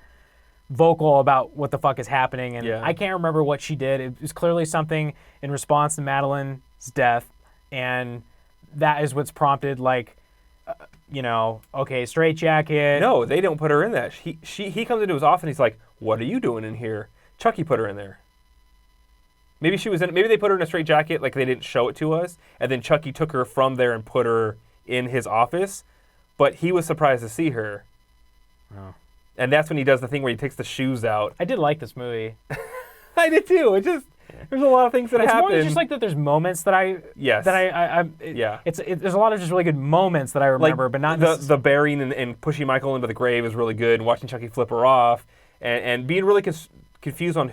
Speaker 1: vocal about what the fuck is happening, and I can't remember what she did. It was clearly something in response to Madeline's death, and that is what's prompted okay, straitjacket.
Speaker 2: No, they don't put her in that. He comes into his office and he's like, "What are you doing in here?" Chucky put her in there. Maybe she was in. Maybe they put her in a straitjacket, like they didn't show it to us, and then Chucky took her from there and put her in his office. But he was surprised to see her.
Speaker 1: Oh.
Speaker 2: And that's when he does the thing where he takes the shoes out.
Speaker 1: I did like this movie.
Speaker 2: I did too. There's a lot of things that happen.
Speaker 1: It's more just like that. There's moments that there's a lot of just really good moments that I remember, but not
Speaker 2: the burying and pushing Michael into the grave is really good, and watching Chucky flip her off, and being really confused on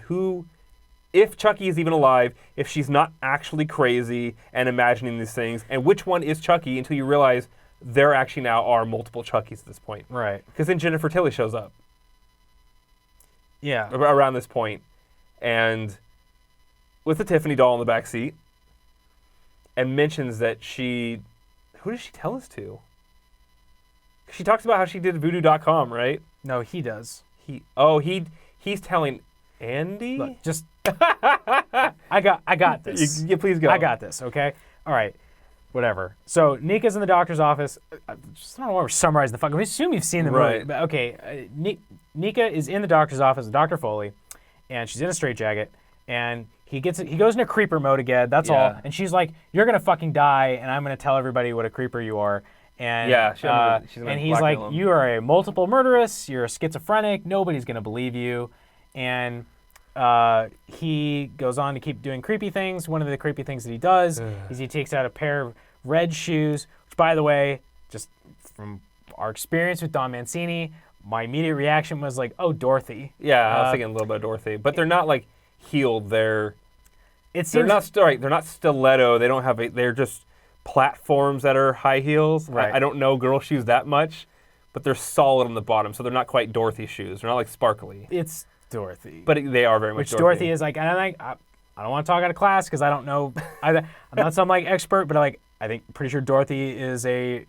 Speaker 2: if Chucky is even alive, if she's not actually crazy and imagining these things, and which one is Chucky until you realize there actually now are multiple Chuckies at this point.
Speaker 1: Right.
Speaker 2: Because then Jennifer Tilly shows up.
Speaker 1: Yeah.
Speaker 2: Around this point, and with the Tiffany doll in the back seat, and mentions that who does she tell us to? She talks about how she did voodoo.com, right?
Speaker 1: No, he does.
Speaker 2: He's telling Andy?
Speaker 1: Look, just I got this.
Speaker 2: Yeah, please go.
Speaker 1: I got this, okay? All right. Whatever. So Nika's in the doctor's office. I don't know why we're summarizing the fuck. I assume you've seen the movie.
Speaker 2: Right.
Speaker 1: But okay, Nika is in the doctor's office with Dr. Foley, and she's in a straitjacket, and he goes into creeper mode again. That's all. And she's like, "You're gonna fucking die, and I'm gonna tell everybody what a creeper you are." And and he's like, "You are a multiple murderess. You're a schizophrenic. Nobody's gonna believe you." And he goes on to keep doing creepy things. One of the creepy things that he does is he takes out a pair of red shoes, which, by the way, just from our experience with Don Mancini, my immediate reaction was like, oh, Dorothy.
Speaker 2: Yeah, I was thinking a little bit of Dorothy, but they're not like heeled. They're not stiletto. They don't have they're just platforms that are high heels.
Speaker 1: Right.
Speaker 2: I don't know girl shoes that much, but they're solid on the bottom, so they're not quite Dorothy shoes. They're not like sparkly.
Speaker 1: It's Dorothy.
Speaker 2: But they are very much
Speaker 1: Which
Speaker 2: Dorothy.
Speaker 1: Dorothy is like, I don't want to talk out of class because I don't know. I'm not some like expert, but pretty sure Dorothy is a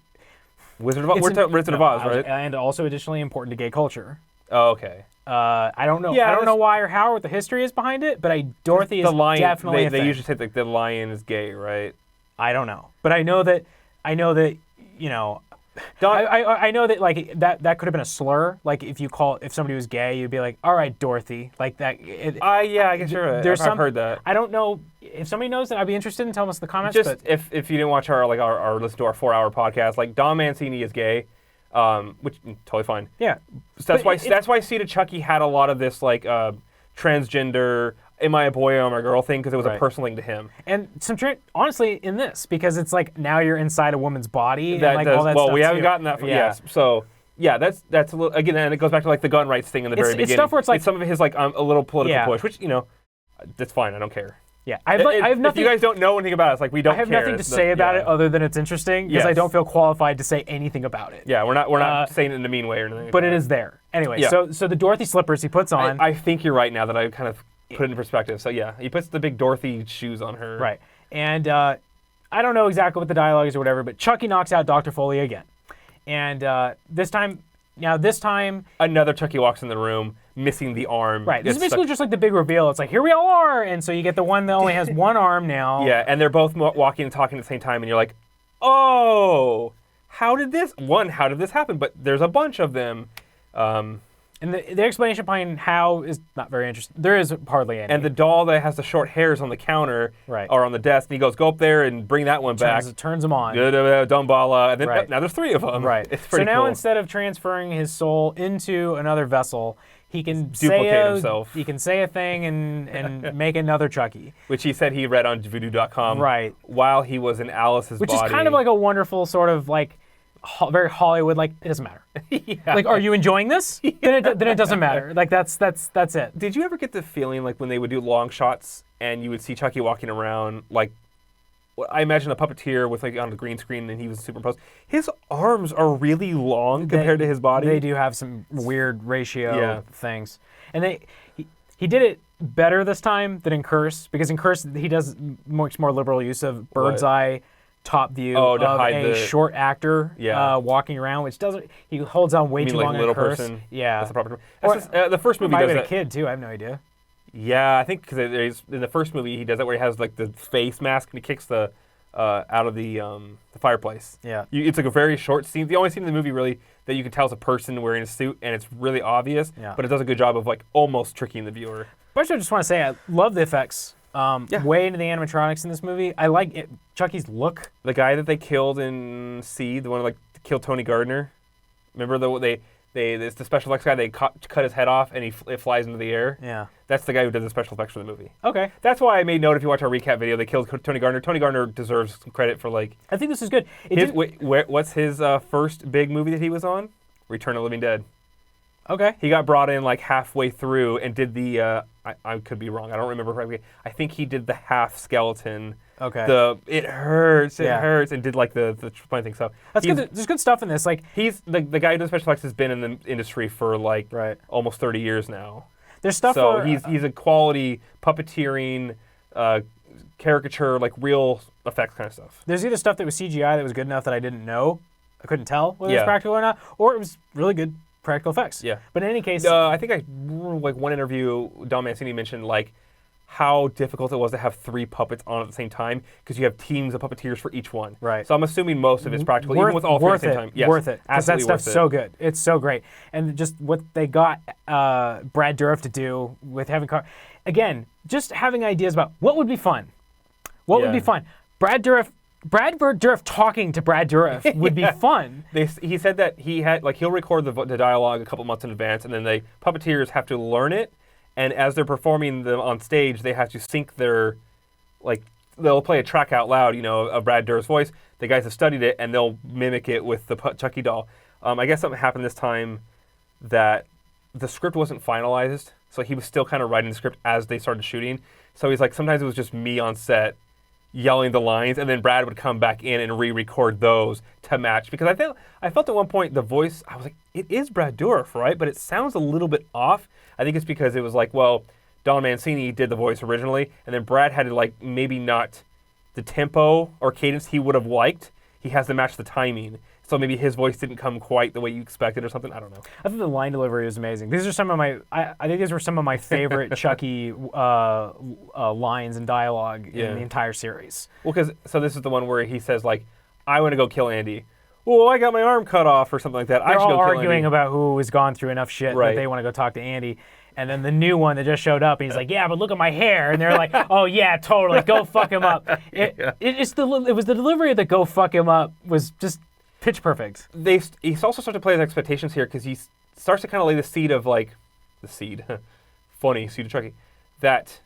Speaker 2: Wizard of Oz. Wizard of Oz, right?
Speaker 1: And also additionally important to gay culture.
Speaker 2: Oh, okay.
Speaker 1: I don't know.
Speaker 2: Yeah,
Speaker 1: I don't know why or how or what the history is behind it, but Dorothy is definitely a thing.
Speaker 2: They usually say like the lion is gay, right?
Speaker 1: I don't know, but I know that you know. I know that like that could have been a slur. Like if somebody was gay, you'd be like, all right, Dorothy, like that.
Speaker 2: Yeah, I guess you're right. I've heard that.
Speaker 1: I don't know if somebody knows that. I'd be interested in telling us in the comments.
Speaker 2: Just if you didn't watch our listen to our 4-hour podcast, like Don Mancini is gay, which totally fine.
Speaker 1: Yeah,
Speaker 2: so that's why Cult of Chucky had a lot of this like transgender. Am I a boy or am I a girl thing? Because it was a personal thing to him.
Speaker 1: And honestly, in this, because it's like now you're inside a woman's body and like all that stuff.
Speaker 2: Well, we haven't gotten that. Yes. So yeah, that's a little again, and it goes back to like the gun rights thing in the very beginning.
Speaker 1: It's stuff where it's like
Speaker 2: some of his like a little political push, which that's fine. I don't care.
Speaker 1: Yeah, I have nothing.
Speaker 2: If you guys don't know anything about it, it's like we don't.
Speaker 1: I have nothing to say about it other than it's interesting because I don't feel qualified to say anything about it.
Speaker 2: Yeah, we're not saying it in a mean way or anything.
Speaker 1: But it is there anyway. So the Dorothy slippers he puts on.
Speaker 2: I think you're right now that I kind of put it in perspective. So yeah, he puts the big Dorothy shoes on her.
Speaker 1: Right. And I don't know exactly what the dialogue is or whatever, but Chucky knocks out Dr. Foley again. And this time
Speaker 2: another Chucky walks in the room, missing the arm.
Speaker 1: Right. This is basically just like the big reveal. It's like, here we all are. And so you get the one that only has one arm now.
Speaker 2: Yeah, and they're both walking and talking at the same time, and you're like, oh, how did this happen? But there's a bunch of them.
Speaker 1: And the explanation behind how is not very interesting. There is hardly any.
Speaker 2: And the doll that has the short hairs on the counter or on the desk, and he goes, go up there and bring that one back.
Speaker 1: Turns them on.
Speaker 2: Dumbala. And then now there's 3 of them.
Speaker 1: Right.
Speaker 2: It's pretty
Speaker 1: cool. Instead of transferring his soul into another vessel, he can duplicate himself. He can say a thing and make another Chucky.
Speaker 2: Which he said he read on voodoo.com.
Speaker 1: Right.
Speaker 2: While he was in Alice's body.
Speaker 1: Which is kind of like a wonderful sort of like very Hollywood, like it doesn't matter.
Speaker 2: Yeah.
Speaker 1: Like, are you enjoying this? Then it doesn't matter. Like that's it.
Speaker 2: Did you ever get the feeling like when they would do long shots and you would see Chucky walking around, like I imagine a puppeteer with like on the green screen and he was superimposed. His arms are really long compared to his body.
Speaker 1: They do have some weird ratio things, and he did it better this time than in Curse, because in Curse he does much more liberal use of bird's eye top view of a short actor walking around, which doesn't. He holds on way too long in Curse.
Speaker 2: Person.
Speaker 1: Yeah,
Speaker 2: that's the proper term. The first movie
Speaker 1: might
Speaker 2: does
Speaker 1: have been
Speaker 2: that.
Speaker 1: A kid too. I have no idea.
Speaker 2: Yeah, I think because in the first movie he does that where he has like the face mask and he kicks the out of the fireplace.
Speaker 1: Yeah,
Speaker 2: it's like a very short scene. The only scene in the movie really that you can tell is a person wearing a suit, and it's really obvious.
Speaker 1: Yeah.
Speaker 2: But it does a good job of like almost tricking the viewer.
Speaker 1: But I just want to say I love the effects. Way into the animatronics in this movie. I like it. Chucky's look.
Speaker 2: The guy that they killed in Seed, the one like killed Tony Gardner. Remember it's the special effects guy. They cut his head off and it flies into the air.
Speaker 1: Yeah,
Speaker 2: that's the guy who did the special effects for the movie.
Speaker 1: Okay,
Speaker 2: that's why I made note. If you watch our recap video, they killed Tony Gardner. Tony Gardner deserves some credit for like.
Speaker 1: I think this is good.
Speaker 2: What's his first big movie that he was on? Return of the Living Dead.
Speaker 1: Okay.
Speaker 2: He got brought in like halfway through and did the. I could be wrong. I don't remember correctly. I think he did the half skeleton.
Speaker 1: Okay.
Speaker 2: It hurts, and did like the funny thing. So
Speaker 1: that's good. There's good stuff in this. Like
Speaker 2: he's the guy who does special effects has been in the industry for like almost 30 years now.
Speaker 1: There's stuff.
Speaker 2: So he's a quality puppeteering, caricature, like real effects kind of stuff.
Speaker 1: There's either stuff that was CGI that was good enough that I didn't know, I couldn't tell whether it was practical or not, or it was really good practical effects.
Speaker 2: Yeah.
Speaker 1: But in any case,
Speaker 2: I think like one interview, Don Mancini mentioned like how difficult it was to have 3 puppets on at the same time because you have teams of puppeteers for each one.
Speaker 1: Right.
Speaker 2: So I'm assuming most of it's practical, even with all 3 at the same time. Yes,
Speaker 1: worth it. Because that stuff's so good. It's so great. And just what they got Brad Dourif to do with having again, just having ideas about what would be fun. What would be fun? Brad Dourif talking to Brad Dourif would be fun.
Speaker 2: He said that he'll record the dialogue a couple months in advance, and then the puppeteers have to learn it, and as they're performing them on stage, they have to sync their, like, they'll play a track out loud, of Brad Dourif's voice. The guys have studied it, and they'll mimic it with the Chucky doll. I guess something happened this time that the script wasn't finalized, so he was still kind of writing the script as they started shooting. So he's like, sometimes it was just me on set yelling the lines, and then Brad would come back in and re-record those to match. Because I felt at one point the voice, I was like, it is Brad Dourif, right? But it sounds a little bit off. I think it's because it was like, well, Don Mancini did the voice originally, and then Brad had to like maybe not the tempo or cadence he would have liked. He has to match the timing. So maybe his voice didn't come quite the way you expected or something. I don't know.
Speaker 1: I think the line delivery was amazing. These are some of my, I think these were some of my favorite Chucky lines and dialogue in the entire series.
Speaker 2: Well, so this is the one where he says like, I want to go kill Andy. Well, I got my arm cut off or something like that.
Speaker 1: They're
Speaker 2: I should
Speaker 1: all
Speaker 2: go kill
Speaker 1: arguing
Speaker 2: Andy.
Speaker 1: about who has gone through enough shit that they want to go talk to Andy. And then the new one that just showed up, and he's like, yeah, but look at my hair. And they're like, oh, yeah, totally. Go fuck him up. It was the delivery of the go fuck him up was just pitch perfect.
Speaker 2: He also starts to play his expectations here because he starts to kind of lay the seed of like, funny seed of Chucky, that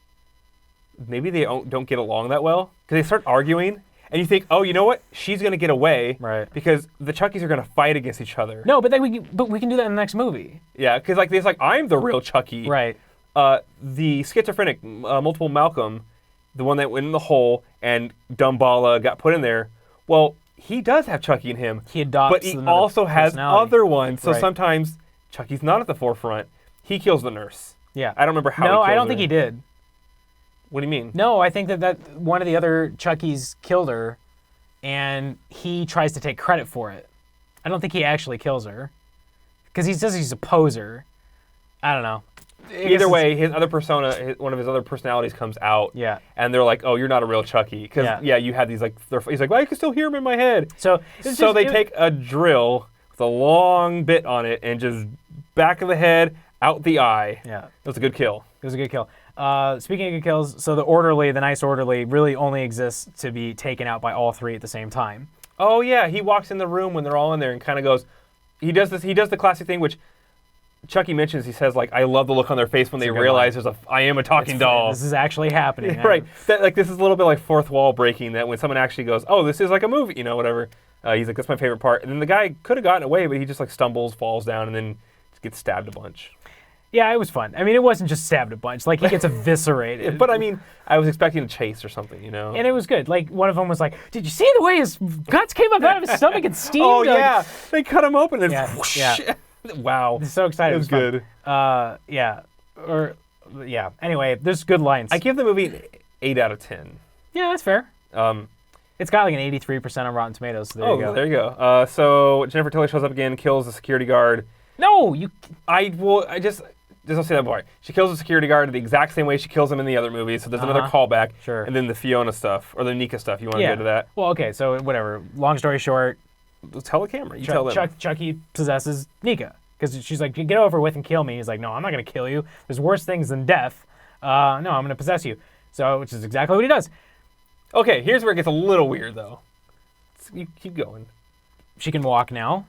Speaker 2: maybe they don't get along that well because they start arguing. And you think, oh, you know what? She's going to get away because the Chuckies are going to fight against each other.
Speaker 1: No, but we can do that in the next movie.
Speaker 2: Yeah, because like it's like I'm the real Chucky.
Speaker 1: Right.
Speaker 2: The schizophrenic, multiple Malcolm, the one that went in the hole and Dumbala got put in there. Well, he does have Chucky in him.
Speaker 1: He adopts,
Speaker 2: but he also has other ones. So sometimes Chucky's not at the forefront. He kills the nurse.
Speaker 1: Yeah.
Speaker 2: I don't remember how.
Speaker 1: No, I don't think he did.
Speaker 2: What do you mean?
Speaker 1: No, I think that one of the other Chuckies killed her, and he tries to take credit for it. I don't think he actually kills her, because he says he's a poser. I don't know.
Speaker 2: Either way, his other persona, one of his other personalities comes out.
Speaker 1: Yeah.
Speaker 2: And they're like, "Oh, you're not a real Chucky," because you had these like. He's like, "Well, I can still hear him in my head."
Speaker 1: So
Speaker 2: they take a drill with a long bit on it and just back of the head, out the eye.
Speaker 1: Yeah.
Speaker 2: It was a good kill.
Speaker 1: It was a good kill. Speaking of good kills, so the nice orderly, really only exists to be taken out by all three at the same time.
Speaker 2: Oh yeah, he walks in the room when they're all in there and kind of goes. He does the classic thing which Chucky mentions. He says like, "I love the look on their face when they realize I am a talking doll.
Speaker 1: This is actually happening."
Speaker 2: Right. This is a little bit like fourth wall breaking. That when someone actually goes, "Oh, this is like a movie," whatever. He's like, "That's my favorite part." And then the guy could have gotten away, but he just like stumbles, falls down, and then gets stabbed a bunch.
Speaker 1: Yeah, it was fun. I mean, it wasn't just stabbed a bunch. Like, he gets eviscerated.
Speaker 2: But, I mean, I was expecting a chase or something,
Speaker 1: And it was good. Like, one of them was like, did you see the way his guts came up out of his stomach and steamed?
Speaker 2: Oh, yeah. They cut him open and
Speaker 1: whoosh.
Speaker 2: Wow.
Speaker 1: I'm so excited.
Speaker 2: It was good.
Speaker 1: Anyway, there's good lines.
Speaker 2: I give the movie an 8 out of 10.
Speaker 1: Yeah, that's fair. It's got like an 83% on Rotten Tomatoes, so there you go.
Speaker 2: There you go. So, Jennifer Tilly shows up again, kills the security guard.
Speaker 1: No,
Speaker 2: I'll say that more. She kills the security guard the exact same way she kills him in the other movies. So there's another callback.
Speaker 1: Sure.
Speaker 2: And then the Fiona stuff or the Nika stuff. You want to go to that?
Speaker 1: Well, okay. So whatever. Long story short,
Speaker 2: tell the camera. You tell them.
Speaker 1: Chucky possesses Nika because she's like, "Get over with and kill me." He's like, "No, I'm not gonna kill you. There's worse things than death. No, I'm gonna possess you." So, which is exactly what he does.
Speaker 2: Okay, here's where it gets a little weird though. You keep going.
Speaker 1: She can walk now.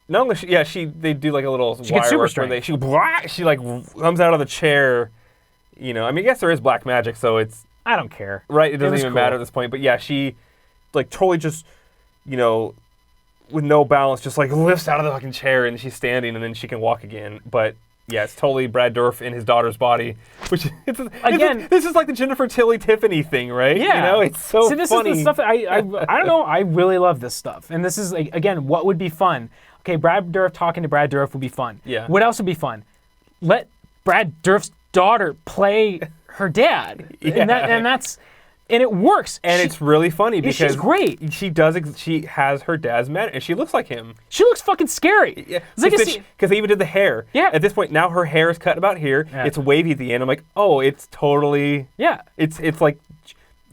Speaker 2: Not only they do like a little
Speaker 1: she gets super strength.
Speaker 2: She like comes out of the chair, I mean, I guess there is black magic, so it's
Speaker 1: I don't care.
Speaker 2: Right, it doesn't even matter at this point. But yeah, she like totally just with no balance, just like lifts out of the fucking chair and she's standing and then she can walk again. But yeah, it's totally Brad Dourif in his daughter's body, which this is like the Jennifer Tilly Tiffany thing, right?
Speaker 1: Yeah,
Speaker 2: it's so funny.
Speaker 1: This is the stuff that I don't know. I really love this stuff, and this is like, again, what would be fun. Okay, Brad Dourif talking to Brad Dourif would be fun.
Speaker 2: Yeah.
Speaker 1: What else would be fun? Let Brad Dourif's daughter play her dad, and it works.
Speaker 2: And it's really funny because
Speaker 1: she's great.
Speaker 2: She has her dad's man, and she looks like him.
Speaker 1: She looks fucking scary.
Speaker 2: Yeah, because they even did the hair.
Speaker 1: Yeah.
Speaker 2: At this point, now her hair is cut about here. Yeah. It's wavy at the end. I'm like, oh, it's totally.
Speaker 1: Yeah.
Speaker 2: It's like.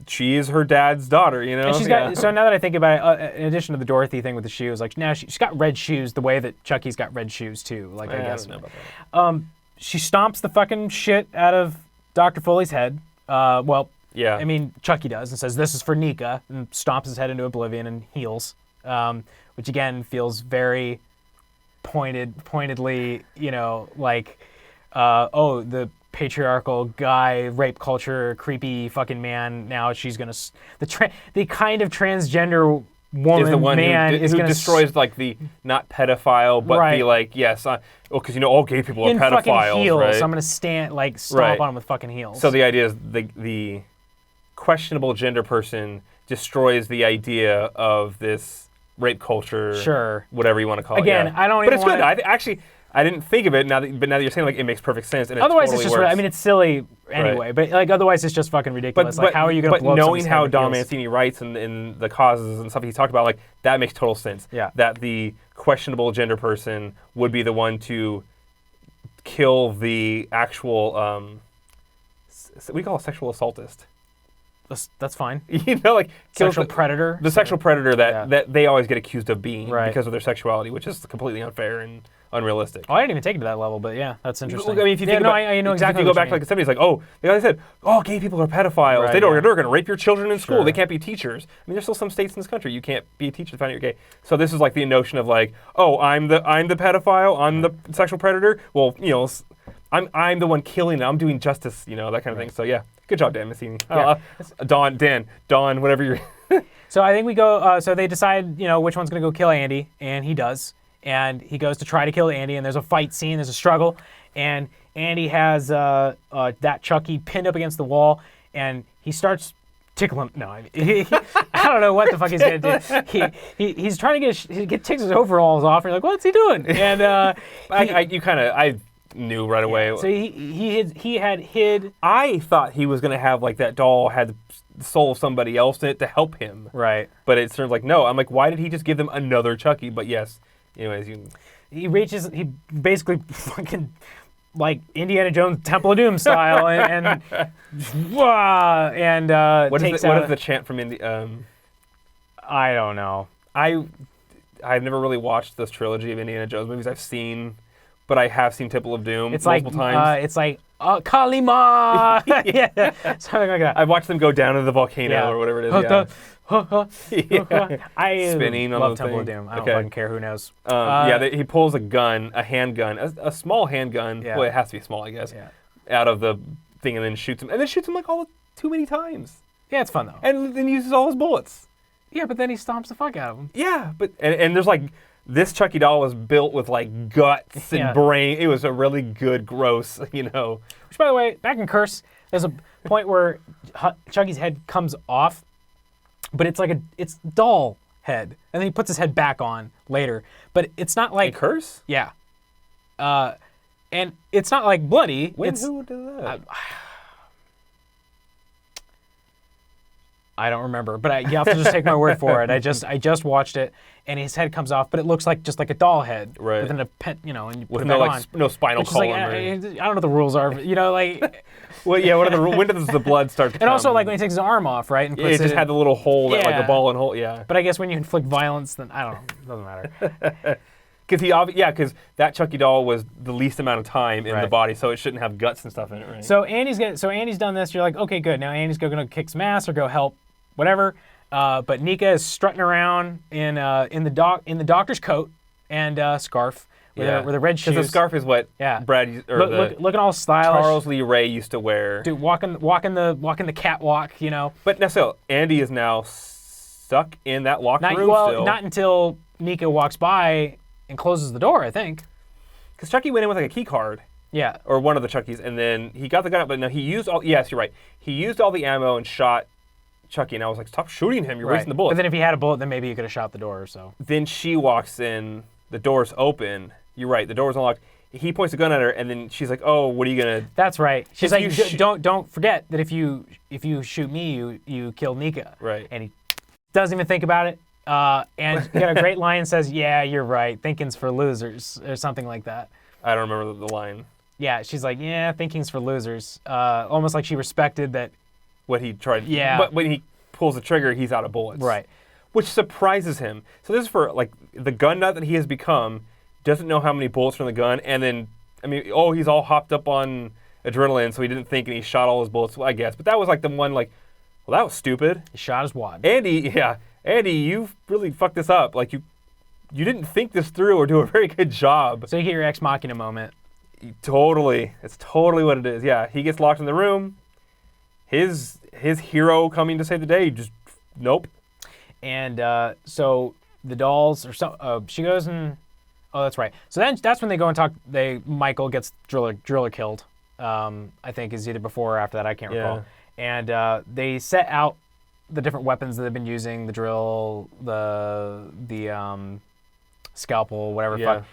Speaker 2: She is her dad's daughter,
Speaker 1: And she's got. So now that I think about it, in addition to the Dorothy thing with the shoes, like now she's got red shoes the way that Chucky's got red shoes too. Like I guess.
Speaker 2: I don't know about that.
Speaker 1: She stomps the fucking shit out of Dr. Foley's head.
Speaker 2: Yeah.
Speaker 1: I mean, Chucky does and says, "This is for Nika," and stomps his head into oblivion and heals, which again feels very pointedly, the patriarchal guy, rape culture, creepy fucking man. Now she's gonna the kind of transgender woman,
Speaker 2: is the one
Speaker 1: man
Speaker 2: who destroys like the not pedophile, but the like yes, because all gay people are pedophiles,
Speaker 1: fucking heels.
Speaker 2: right?
Speaker 1: So I'm gonna stomp on him with fucking heels.
Speaker 2: So the idea is the questionable gender person destroys the idea of this rape culture,
Speaker 1: sure,
Speaker 2: whatever you want to call it.
Speaker 1: Again, I don't.
Speaker 2: But
Speaker 1: even
Speaker 2: it's good. I didn't think of it but now that you're saying like it makes perfect sense and
Speaker 1: otherwise
Speaker 2: it totally
Speaker 1: it's just
Speaker 2: works.
Speaker 1: I mean it's silly anyway, but like otherwise it's just fucking ridiculous. Like how are you gonna blow up
Speaker 2: knowing how
Speaker 1: Don
Speaker 2: Don Mancini writes and the causes and stuff he's talked about, like that makes total sense.
Speaker 1: Yeah.
Speaker 2: That the questionable gender person would be the one to kill the actual what do you call a sexual assaultist?
Speaker 1: That's fine.
Speaker 2: Like
Speaker 1: sexual predator.
Speaker 2: The sexual predator that they always get accused of being because of their sexuality, which is completely unfair and unrealistic.
Speaker 1: Oh, I didn't even take it to that level, but yeah, that's interesting.
Speaker 2: I mean, if you think about,
Speaker 1: I know exactly.
Speaker 2: If you go back to like the 70s, like the guy said, gay people are pedophiles. Right, they're going to rape your children in school. They can't be teachers. I mean, there's still some states in this country you can't be a teacher if you're gay. So this is like the notion of like, I'm the pedophile, I'm the sexual predator. Well, I'm the one killing them. I'm doing justice, that kind of thing. So yeah, good job, Dan Mancini. Don, whatever you're.
Speaker 1: So I think we go. So they decide, which one's going to go kill Andy, and he does. And he goes to try to kill Andy, and there's a fight scene, there's a struggle, and Andy has that Chucky pinned up against the wall, and he starts tickling. No, I don't know what the fuck he's gonna do. He's trying to get takes his overalls off, and you're like, what's he doing? And
Speaker 2: I knew right away.
Speaker 1: So he had hid.
Speaker 2: I thought he was gonna have like that doll had the soul of somebody else in it to help him.
Speaker 1: Right.
Speaker 2: But it's sort of like no. I'm like, why did he just give them another Chucky? But yes. Anyways,
Speaker 1: he basically fucking like Indiana Jones Temple of Doom style and
Speaker 2: what is the chant from
Speaker 1: I don't know.
Speaker 2: I've never really watched this trilogy of Indiana Jones movies. I've seen, but I have seen Temple of Doom multiple times.
Speaker 1: It's like Kalima, yeah, something like that.
Speaker 2: I've watched them go down into the volcano or whatever it is.
Speaker 1: I
Speaker 2: spinning
Speaker 1: love
Speaker 2: on
Speaker 1: Temple of Doom. I don't fucking care. Who knows?
Speaker 2: He pulls a handgun, a small handgun. Yeah. Well, it has to be small, I guess. Yeah. Out of the thing and then shoots him, like too many times.
Speaker 1: Yeah, it's fun though.
Speaker 2: And then uses all his bullets.
Speaker 1: Yeah, but then he stomps the fuck out of him.
Speaker 2: Yeah, but and there's like this Chucky doll was built with like guts and brain. It was a really good, gross, Which,
Speaker 1: by the way, back in Curse, there's a point where Chucky's head comes off. But it's like it's doll head, and then he puts his head back on later. But it's not like
Speaker 2: a curse.
Speaker 1: Yeah, and it's not like bloody.
Speaker 2: Who did that?
Speaker 1: I don't remember, but you have to just take my word for it. I just watched it, and his head comes off, but it looks like just like a doll head,
Speaker 2: right?
Speaker 1: Within a pen, and you put
Speaker 2: with
Speaker 1: it back on.
Speaker 2: No spinal column.
Speaker 1: I don't know what the rules are, like.
Speaker 2: Well, yeah. When does the blood start to come?
Speaker 1: And also, like when he takes his arm off, right? And puts
Speaker 2: it just had the little hole, like the ball and hole. Yeah.
Speaker 1: But I guess when you inflict violence, then I don't know. It doesn't matter.
Speaker 2: Because that Chucky doll was the least amount of time in the body, so it shouldn't have guts and stuff in it, right?
Speaker 1: So Andy's done this. You're like, okay, good. Now Andy's going to kick some ass or go help, whatever. But Nika is strutting around in the doctor's coat and scarf with a red shoes.
Speaker 2: Because the scarf is what Brad
Speaker 1: looking all stylish.
Speaker 2: Charles Lee Ray used to wear.
Speaker 1: Dude, walking the catwalk,
Speaker 2: But now still, Andy is now stuck in that locked room. Well,
Speaker 1: not until Nika walks by and closes the door, I think.
Speaker 2: Because Chucky went in with like a key card.
Speaker 1: Yeah.
Speaker 2: Or one of the Chuckies, and then he got the gun out, but no, he used all. Yes, you're right. He used all the ammo and shot Chucky, and I was like, stop shooting him. You're wasting the bullet.
Speaker 1: But then if he had a bullet, then maybe you could have shot the door or so.
Speaker 2: Then she walks in. The door's open. You're right. The door's unlocked. He points the gun at her, and then she's like, "Oh, what are you gonna?"
Speaker 1: That's right. She's like, "Don't forget that if you shoot me, you kill Nika."
Speaker 2: Right.
Speaker 1: And he doesn't even think about it. And he got a great line that says, "Yeah, you're right. Thinking's for losers," or something like that.
Speaker 2: I don't remember the line.
Speaker 1: Yeah, she's like, "Yeah, thinking's for losers." Almost like she respected that.
Speaker 2: What he tried.
Speaker 1: Yeah.
Speaker 2: But when he pulls the trigger, he's out of bullets.
Speaker 1: Right.
Speaker 2: Which surprises him. So this is for like the gun nut that he has become. Doesn't know how many bullets are in the gun, and then, he's all hopped up on adrenaline, so he didn't think, and he shot all his bullets, I guess. But that was like the one, like, well, that was stupid.
Speaker 1: He shot his wad.
Speaker 2: Andy, you really fucked this up. Like, you didn't think this through or do a very good job.
Speaker 1: So you get your Ex Machina moment.
Speaker 2: Totally. It's totally what it is. Yeah, he gets locked in the room. His hero coming to save the day, just, nope.
Speaker 1: And so the dolls, she goes and, oh, that's right. So then that's when they go and talk. Michael gets Driller killed. I think is either before or after that. I can't recall. And they set out the different weapons that they've been using: the drill, the scalpel, whatever.
Speaker 2: Yeah.
Speaker 1: Fuck.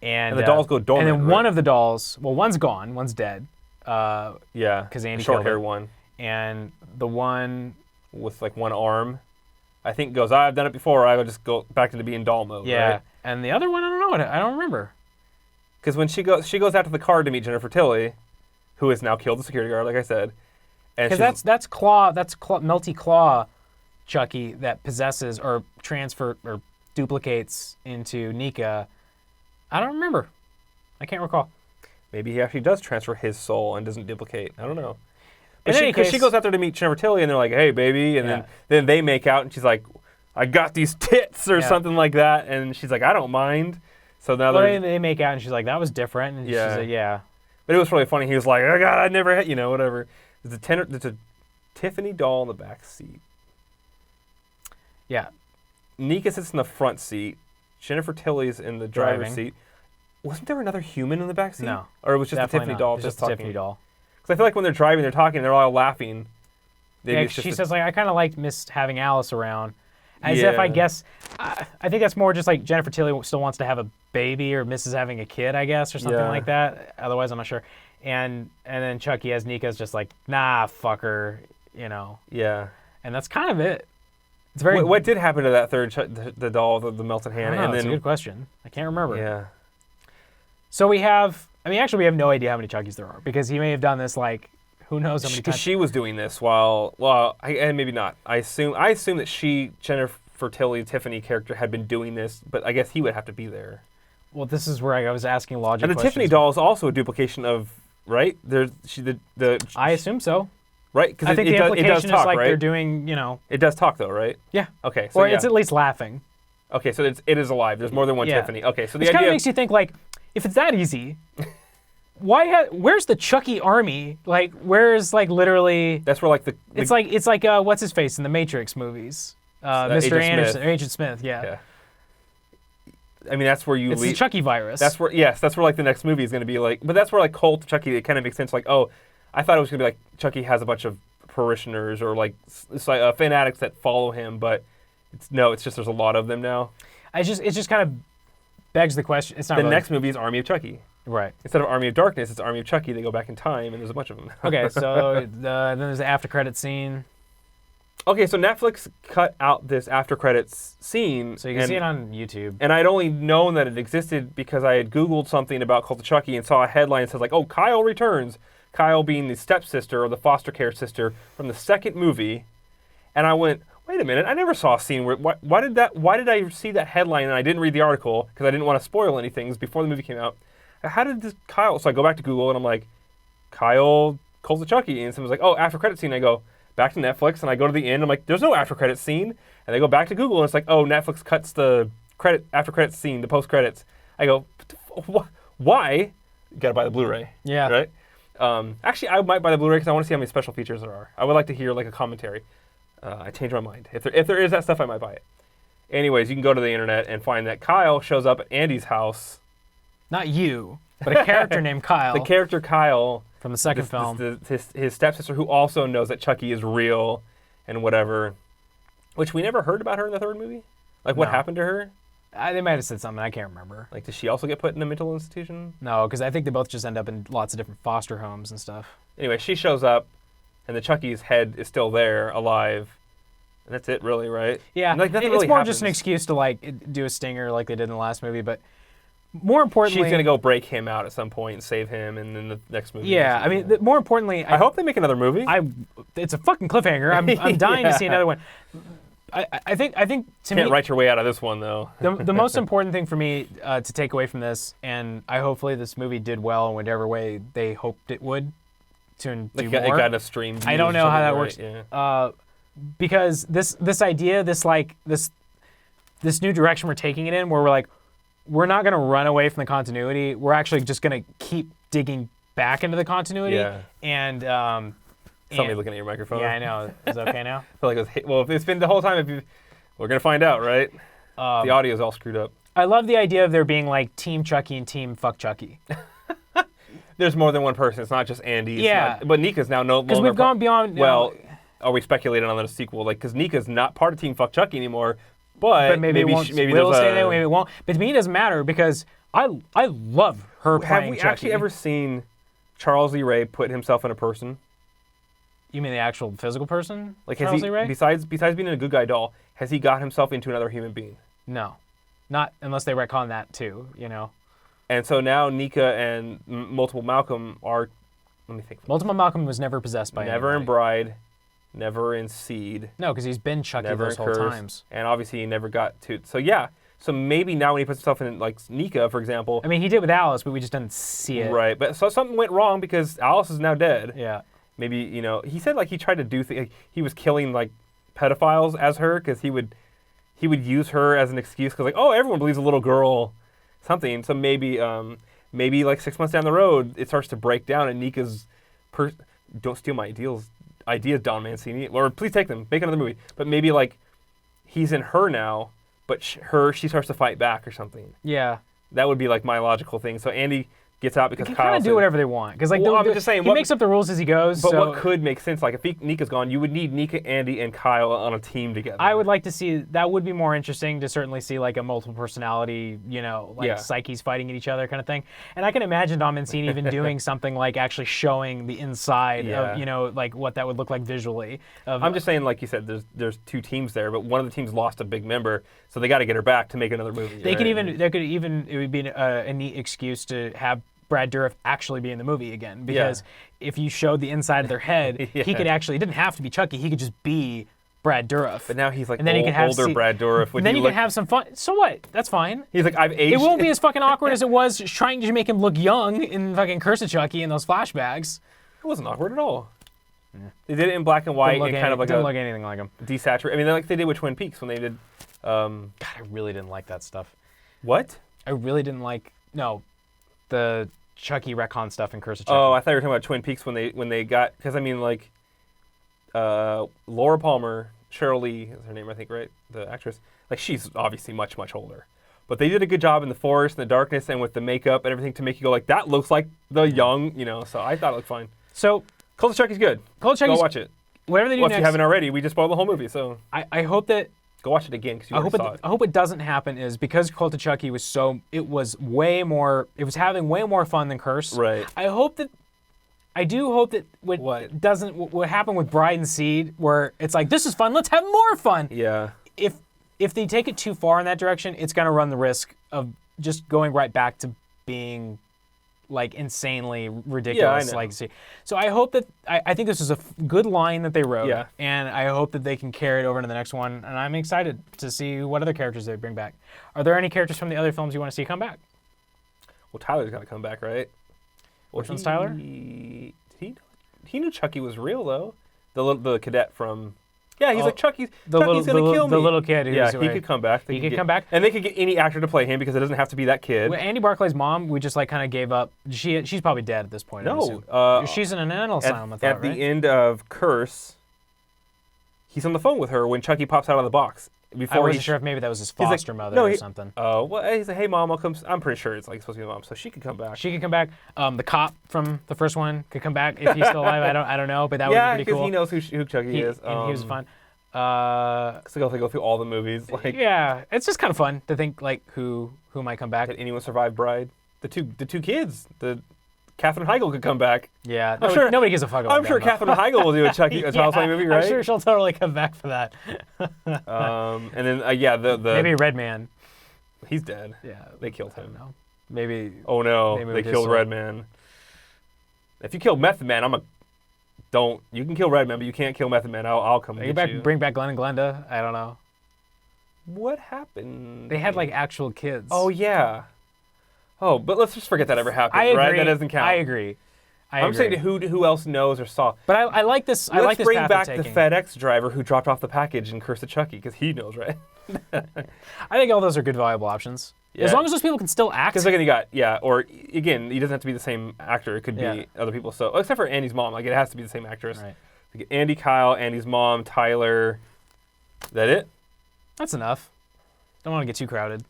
Speaker 1: And
Speaker 2: the dolls go dormant.
Speaker 1: And then one of the dolls, well, one's gone, one's dead.
Speaker 2: Yeah.
Speaker 1: Because Andy
Speaker 2: short
Speaker 1: killed
Speaker 2: hair
Speaker 1: it.
Speaker 2: one.
Speaker 1: And the one
Speaker 2: with like one arm, I think goes, I've done it before. I would just go back into being doll mode.
Speaker 1: Yeah.
Speaker 2: Right?
Speaker 1: And the other one, I don't know. I don't remember.
Speaker 2: Because when she goes out to the car to meet Jennifer Tilly, who has now killed the security guard, like I said.
Speaker 1: Because that's Melty Claw Chucky that possesses or duplicates into Nika. I don't remember. I can't recall.
Speaker 2: Maybe he actually does transfer his soul and doesn't duplicate. I don't know.
Speaker 1: But
Speaker 2: she goes out there to meet Jennifer Tilly, and they're like, hey, baby. And then they make out, and she's like, I got these tits or something like that. And she's like, I don't mind. So now
Speaker 1: they make out, and she's like, that was different. And she's like, yeah.
Speaker 2: But it was really funny. He was like, oh, God, I never hit, whatever. There's a Tiffany doll in the back seat.
Speaker 1: Yeah.
Speaker 2: Nika sits in the front seat. Jennifer Tilly's in the driver's seat. Wasn't there another human in the back seat?
Speaker 1: No.
Speaker 2: Or it was just the Tiffany doll
Speaker 1: just
Speaker 2: talking?
Speaker 1: Tiffany doll.
Speaker 2: Because I feel like when they're driving, they're talking, they're all laughing.
Speaker 1: She says, like, I kind of liked Miss having Alice around. As if, I guess, I think that's more just like Jennifer Tilly still wants to have a baby or misses having a kid, I guess, or something like that. Otherwise, I'm not sure. And then Chucky as Nika's just like, nah, fucker,
Speaker 2: Yeah.
Speaker 1: And that's kind of it. It's very.
Speaker 2: What did happen to that third the doll, the melted hand?
Speaker 1: That's a good question. I can't remember.
Speaker 2: Yeah.
Speaker 1: So we have no idea how many Chuckies there are because he may have done this like, who knows how many times.
Speaker 2: Because she was doing this and maybe not. I assume that Jennifer Tilly, Tiffany character had been doing this, but I guess he would have to be there.
Speaker 1: Well, this is where I was asking logic
Speaker 2: questions. And the Tiffany doll is also a duplication of, right?
Speaker 1: I assume so.
Speaker 2: Right? Because
Speaker 1: I think the implication is like they're doing,
Speaker 2: It does talk though, right?
Speaker 1: Yeah.
Speaker 2: Okay.
Speaker 1: So it's at least laughing.
Speaker 2: Okay, so it is alive. There's more than one Tiffany. Okay, so the
Speaker 1: idea
Speaker 2: kind of
Speaker 1: makes you think like, if it's that easy, where's the Chucky army? Like, where's like literally?
Speaker 2: That's where like
Speaker 1: it's like what's his face in the Matrix movies, Mr. Anderson, Agent Smith. Yeah.
Speaker 2: I mean, that's where you.
Speaker 1: It's the Chucky virus.
Speaker 2: That's where like the next movie is going to be like. But that's where like Cult of Chucky. It kind of makes sense. Like, oh, I thought it was going to be like Chucky has a bunch of parishioners or like it's like fanatics that follow him, but it's just there's a lot of them now.
Speaker 1: It just kind of begs the question. It's not
Speaker 2: the next movie is Army of Chucky.
Speaker 1: Right.
Speaker 2: Instead of Army of Darkness, it's Army of Chucky. They go back in time, and there's a bunch of them.
Speaker 1: Okay, so then there's the after credits scene.
Speaker 2: Okay, so Netflix cut out this after credits scene.
Speaker 1: So you can see it on YouTube.
Speaker 2: And I'd only known that it existed because I had Googled something about Cult of Chucky and saw a headline that says like, oh, Kyle returns. Kyle being the stepsister or the foster care sister from the second movie. And I went, wait a minute, I never saw a scene where, why did I see that headline and I didn't read the article because I didn't want to spoil anything before the movie came out. How did this Kyle, so I go back to Google and I'm like, Kyle, Cult of Chucky. And someone's like, oh, after credit scene. I go back to Netflix and I go to the end. I'm like, there's no after credit scene. And they go back to Google and it's like, oh, Netflix cuts the after credit scene, the post credits. I go, why? You gotta buy the Blu-ray.
Speaker 1: Yeah.
Speaker 2: Right? Actually, I might buy the Blu-ray because I want to see how many special features there are. I would like to hear like a commentary. I changed my mind. If there is that stuff, I might buy it. Anyways, you can go to the internet and find that Kyle shows up at Andy's house.
Speaker 1: Not you, but a character named Kyle.
Speaker 2: The character Kyle
Speaker 1: from the second film.
Speaker 2: His stepsister, who also knows that Chucky is real and whatever. Which we never heard about her in the third movie. Like what happened to her?
Speaker 1: They might have said something. I can't remember.
Speaker 2: Like, did she also get put in a mental institution?
Speaker 1: No, because I think they both just end up in lots of different foster homes and stuff.
Speaker 2: Anyway, she shows up, and the Chucky's head is still there, alive. And that's it, really, right?
Speaker 1: Yeah,
Speaker 2: like,
Speaker 1: it's
Speaker 2: really
Speaker 1: more
Speaker 2: happens.
Speaker 1: Just an excuse to like do a stinger like they did in the last movie. But more importantly,
Speaker 2: she's gonna go break him out at some point and save him, and then the next movie.
Speaker 1: Yeah, I mean, more importantly,
Speaker 2: I hope they make another movie.
Speaker 1: It's a fucking cliffhanger. I'm dying to see another one. I think to me,
Speaker 2: can't write your way out of this one though.
Speaker 1: The most important thing for me to take away from this, and hopefully this movie did well in whatever way they hoped it would, to do more. It
Speaker 2: got enough stream views.
Speaker 1: I don't know how that works.
Speaker 2: Yeah.
Speaker 1: Because this idea, this new direction we're taking it in, where we're not going to run away from the continuity. We're actually just going to keep digging back into the continuity.
Speaker 2: Yeah.
Speaker 1: And
Speaker 2: somebody looking at your microphone.
Speaker 1: Yeah, I know. Is it okay now?
Speaker 2: I feel like it's been the whole time. We're gonna find out, right? The audio's all screwed up.
Speaker 1: I love the idea of there being like Team Chucky and Team Fuck Chucky.
Speaker 2: There's more than one person. It's not just Andy.
Speaker 1: Yeah.
Speaker 2: But Nika's now no longer.
Speaker 1: Because we've gone beyond.
Speaker 2: Well, are we speculating on a sequel? Like, because Nika's not part of Team Fuck Chucky anymore. But
Speaker 1: maybe it won't. Maybe will stay there. Maybe it won't. But to me, it doesn't matter because I love her playing Chucky.
Speaker 2: Have we actually ever seen Charles Lee Ray put himself in a person?
Speaker 1: You mean the actual physical person?
Speaker 2: Like,
Speaker 1: Charles Lee Ray?
Speaker 2: Besides being a good guy doll, has he got himself into another human being?
Speaker 1: No, not unless they retcon that too. You know.
Speaker 2: And so now Nika and Multiple Malcolm are. Let me think.
Speaker 1: Multiple Malcolm was never possessed by
Speaker 2: never
Speaker 1: anybody.
Speaker 2: in Bride, never in Seed.
Speaker 1: No, because he's been Chucky those whole times.
Speaker 2: And obviously he never got to. So yeah. So maybe now when he puts himself in like Nika, for example.
Speaker 1: I mean, he did with Alice, but we just didn't see it.
Speaker 2: Right. But so something went wrong because Alice is now dead.
Speaker 1: Yeah.
Speaker 2: Maybe, he said like he tried to do things. Like, he was killing like pedophiles as her because he would use her as an excuse because like, oh, everyone believes a little girl something. So maybe like 6 months down the road it starts to break down and Nika's don't steal my ideas, Don Mancini, or please take them, make another movie. But maybe like he's in her now, but she starts to fight back or something.
Speaker 1: Yeah.
Speaker 2: That would be like my logical thing. So Andy gets out because
Speaker 1: Kyle
Speaker 2: Kyle
Speaker 1: kind of do whatever they want because like
Speaker 2: I'm just saying,
Speaker 1: he makes up the rules as he goes.
Speaker 2: But what could make sense? Like if Nika's gone, you would need Nika, Andy, and Kyle on a team together.
Speaker 1: I would like to see that. Would be more interesting to certainly see like a multiple personality, psyches fighting at each other kind of thing. And I can imagine Don Mancini even doing something like actually showing the inside of like what that would look like visually.
Speaker 2: I'm just saying, like you said, there's two teams there, but one of the teams lost a big member, so they got to get her back to make another movie.
Speaker 1: It would be a neat excuse to have Brad Dourif actually be in the movie again because if you showed the inside of their head, he could actually. It didn't have to be Chucky. He could just be Brad Dourif.
Speaker 2: But now he's like older Brad Dourif.
Speaker 1: And then you can have some fun. So what? That's fine.
Speaker 2: He's like, I've aged.
Speaker 1: It won't be as fucking awkward as it was trying to make him look young in fucking Curse of Chucky in those flashbacks.
Speaker 2: It wasn't awkward at all. Yeah. They did it in black and white and kind of like
Speaker 1: didn't look anything like him.
Speaker 2: Desaturated. I mean, like they did with Twin Peaks when they did.
Speaker 1: God, I really didn't like that stuff.
Speaker 2: What?
Speaker 1: I really didn't like the Chucky retcon stuff in Curse of Chucky.
Speaker 2: Oh, I thought you were talking about Twin Peaks when they got, because I mean like Laura Palmer, Cheryl Lee is her name, I think, right? The actress. Like she's obviously much, much older. But they did a good job in the forest and the darkness and with the makeup and everything to make you go like, that looks like the young, so I thought it looked fine.
Speaker 1: So
Speaker 2: Cult of Chucky's good.
Speaker 1: Cult of Chucky's,
Speaker 2: go watch it.
Speaker 1: Whatever they do next.
Speaker 2: If you haven't already, we just spoiled the whole movie, so.
Speaker 1: I hope that.
Speaker 2: Go watch it again because you already saw it.
Speaker 1: I hope it doesn't happen is because Cult of Chucky was it was having way more fun than Curse.
Speaker 2: Right.
Speaker 1: I do hope that what happened with Bride and Seed where it's like, this is fun, let's have more fun.
Speaker 2: Yeah.
Speaker 1: If they take it too far in that direction, it's going to run the risk of just going right back to being like insanely ridiculous.
Speaker 2: Yeah, I know.
Speaker 1: So I hope that I think this is a good line that they wrote,
Speaker 2: yeah.
Speaker 1: And I hope that they can carry it over into the next one. And I'm excited to see what other characters they bring back. Are there any characters from the other films you want to see come back?
Speaker 2: Well, Tyler's got to come back, right?
Speaker 1: Which one's Tyler?
Speaker 2: He knew Chucky was real though. The cadet from. Yeah, he's like Chucky's gonna kill me.
Speaker 1: The little kid.
Speaker 2: He could come back.
Speaker 1: He could come back,
Speaker 2: and they could get any actor to play him because it doesn't have to be that kid.
Speaker 1: Well, Andy Barclay's mom, we just like kind of gave up. She's probably dead at this point.
Speaker 2: No,
Speaker 1: she's in an mental asylum.
Speaker 2: At the end of Curse, he's on the phone with her when Chucky pops out of the box.
Speaker 1: I wasn't sure if maybe that was his foster mother or something.
Speaker 2: Oh, well, he's like, hey mom, I'll come. I'm pretty sure it's like supposed to be mom, so she could come back.
Speaker 1: She could come back. The cop from the first one could come back if he's still alive. I don't know, but that would be pretty cool.
Speaker 2: Yeah, because he knows who Chucky is.
Speaker 1: And he was fun.
Speaker 2: So they'll go through all the movies.
Speaker 1: Yeah, it's just kind of fun to think like who might come back.
Speaker 2: Did anyone survive Bride? The two kids. Katherine Heigl could come back.
Speaker 1: Yeah, I'm sure nobody gives a fuck about
Speaker 2: I'm sure Katherine Heigl will do a Child's Play movie, right?
Speaker 1: I'm sure she'll totally come back for that.
Speaker 2: And then the
Speaker 1: maybe Redman.
Speaker 2: He's dead.
Speaker 1: Yeah,
Speaker 2: they killed him.
Speaker 1: No, maybe.
Speaker 2: Oh no, they killed Redman. If you kill Method Man, you can kill Redman, but you can't kill Method Man. I'll come get you.
Speaker 1: Bring back Glenn and Glenda. I don't know.
Speaker 2: What happened?
Speaker 1: They had like actual kids.
Speaker 2: Oh yeah. Oh, but let's just forget that ever happened,
Speaker 1: I agree.
Speaker 2: Right? That doesn't count.
Speaker 1: I agree.
Speaker 2: I'm saying who else knows or saw.
Speaker 1: But I like this. I like this
Speaker 2: bring
Speaker 1: path
Speaker 2: back
Speaker 1: the
Speaker 2: FedEx driver who dropped off the package in Curse of Chucky because he knows, right?
Speaker 1: I think all those are good, viable options. Yeah. As long as those people can still act.
Speaker 2: Because again, or again, he doesn't have to be the same actor. It could be other people. So except for Andy's mom, like it has to be the same actress.
Speaker 1: Right.
Speaker 2: Like Andy, Kyle, Andy's mom, Tyler. Is that it?
Speaker 1: That's enough. Don't want to get too crowded.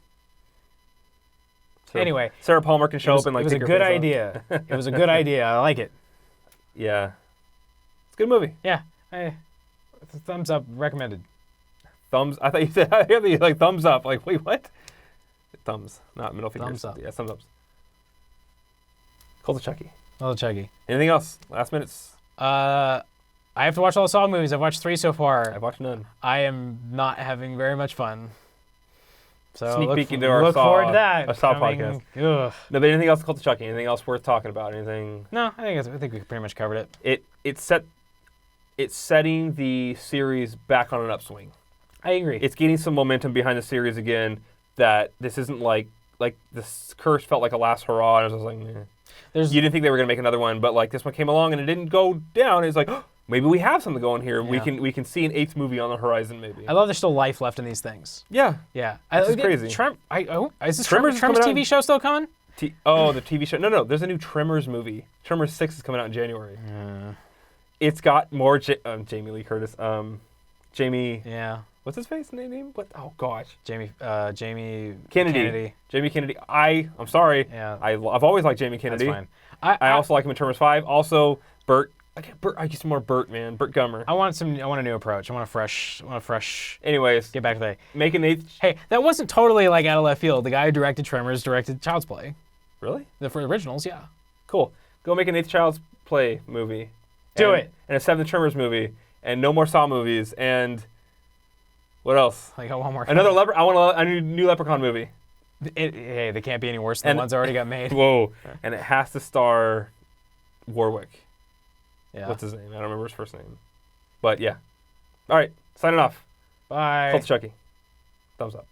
Speaker 1: Anyway,
Speaker 2: Sarah Palmer can show up and like.
Speaker 1: It was a good idea. It was a good idea. I like it.
Speaker 2: Yeah, it's a good movie.
Speaker 1: Yeah, thumbs up. Recommended.
Speaker 2: Thumbs. I thought you said like thumbs up. Like wait, what? Thumbs, not middle fingers.
Speaker 1: Thumbs up.
Speaker 2: Yeah, thumbs ups. Cult of Chucky.
Speaker 1: Cult of Chucky.
Speaker 2: Anything else? Last minutes.
Speaker 1: I have to watch all the Saw movies. I've watched 3 so far.
Speaker 2: I've watched none.
Speaker 1: I am not having very much fun. So
Speaker 2: Sneak peek into
Speaker 1: look forward to that.
Speaker 2: A Saw podcast.
Speaker 1: Ugh.
Speaker 2: No, but anything else Cult of Chucky? Anything else worth talking about? Anything?
Speaker 1: No, I think we pretty much covered it.
Speaker 2: It's setting the series back on an upswing.
Speaker 1: I agree.
Speaker 2: It's getting some momentum behind the series again. That this isn't like this curse felt like a last hurrah. And I was like, meh. You didn't think they were gonna make another one, but like this one came along and it didn't go down. It's like, oh, maybe we have something going here.
Speaker 1: Yeah.
Speaker 2: We can see an 8th movie on the horizon. Maybe.
Speaker 1: I love there's still life left in these things.
Speaker 2: Yeah.
Speaker 1: Yeah.
Speaker 2: This is crazy.
Speaker 1: Is this
Speaker 2: Tremors
Speaker 1: Tremors TV show still coming?
Speaker 2: The TV show. No. There's a new Tremors movie. Tremors 6 is coming out in January. It's got more Jamie Lee Curtis. Jamie.
Speaker 1: Yeah.
Speaker 2: What's his face name? What? Oh gosh.
Speaker 1: Jamie
Speaker 2: Kennedy. Jamie Kennedy. I'm sorry.
Speaker 1: Yeah.
Speaker 2: I've always liked Jamie Kennedy.
Speaker 1: That's fine.
Speaker 2: I also like him in Tremors 5. Also Burt. I get some more Burt, man. Burt Gummer.
Speaker 1: I want a new approach. I want a fresh.
Speaker 2: Anyways,
Speaker 1: get back to that.
Speaker 2: Make an 8th.
Speaker 1: Hey, that wasn't totally like out of left field. The guy who directed Tremors directed Child's Play.
Speaker 2: Really?
Speaker 1: For originals, yeah.
Speaker 2: Cool. Go make an 8th Child's Play movie.
Speaker 1: Do it.
Speaker 2: And a 7th Tremors movie. And no more Saw movies. And what else?
Speaker 1: I got one more.
Speaker 2: I want a new Leprechaun movie.
Speaker 1: Hey, they can't be any worse than the ones already got made.
Speaker 2: Whoa. And it has to star Warwick.
Speaker 1: Yeah.
Speaker 2: What's his name? I don't remember his first name. But yeah. All right. Signing off.
Speaker 1: Bye.
Speaker 2: Cult of Chucky. Thumbs up.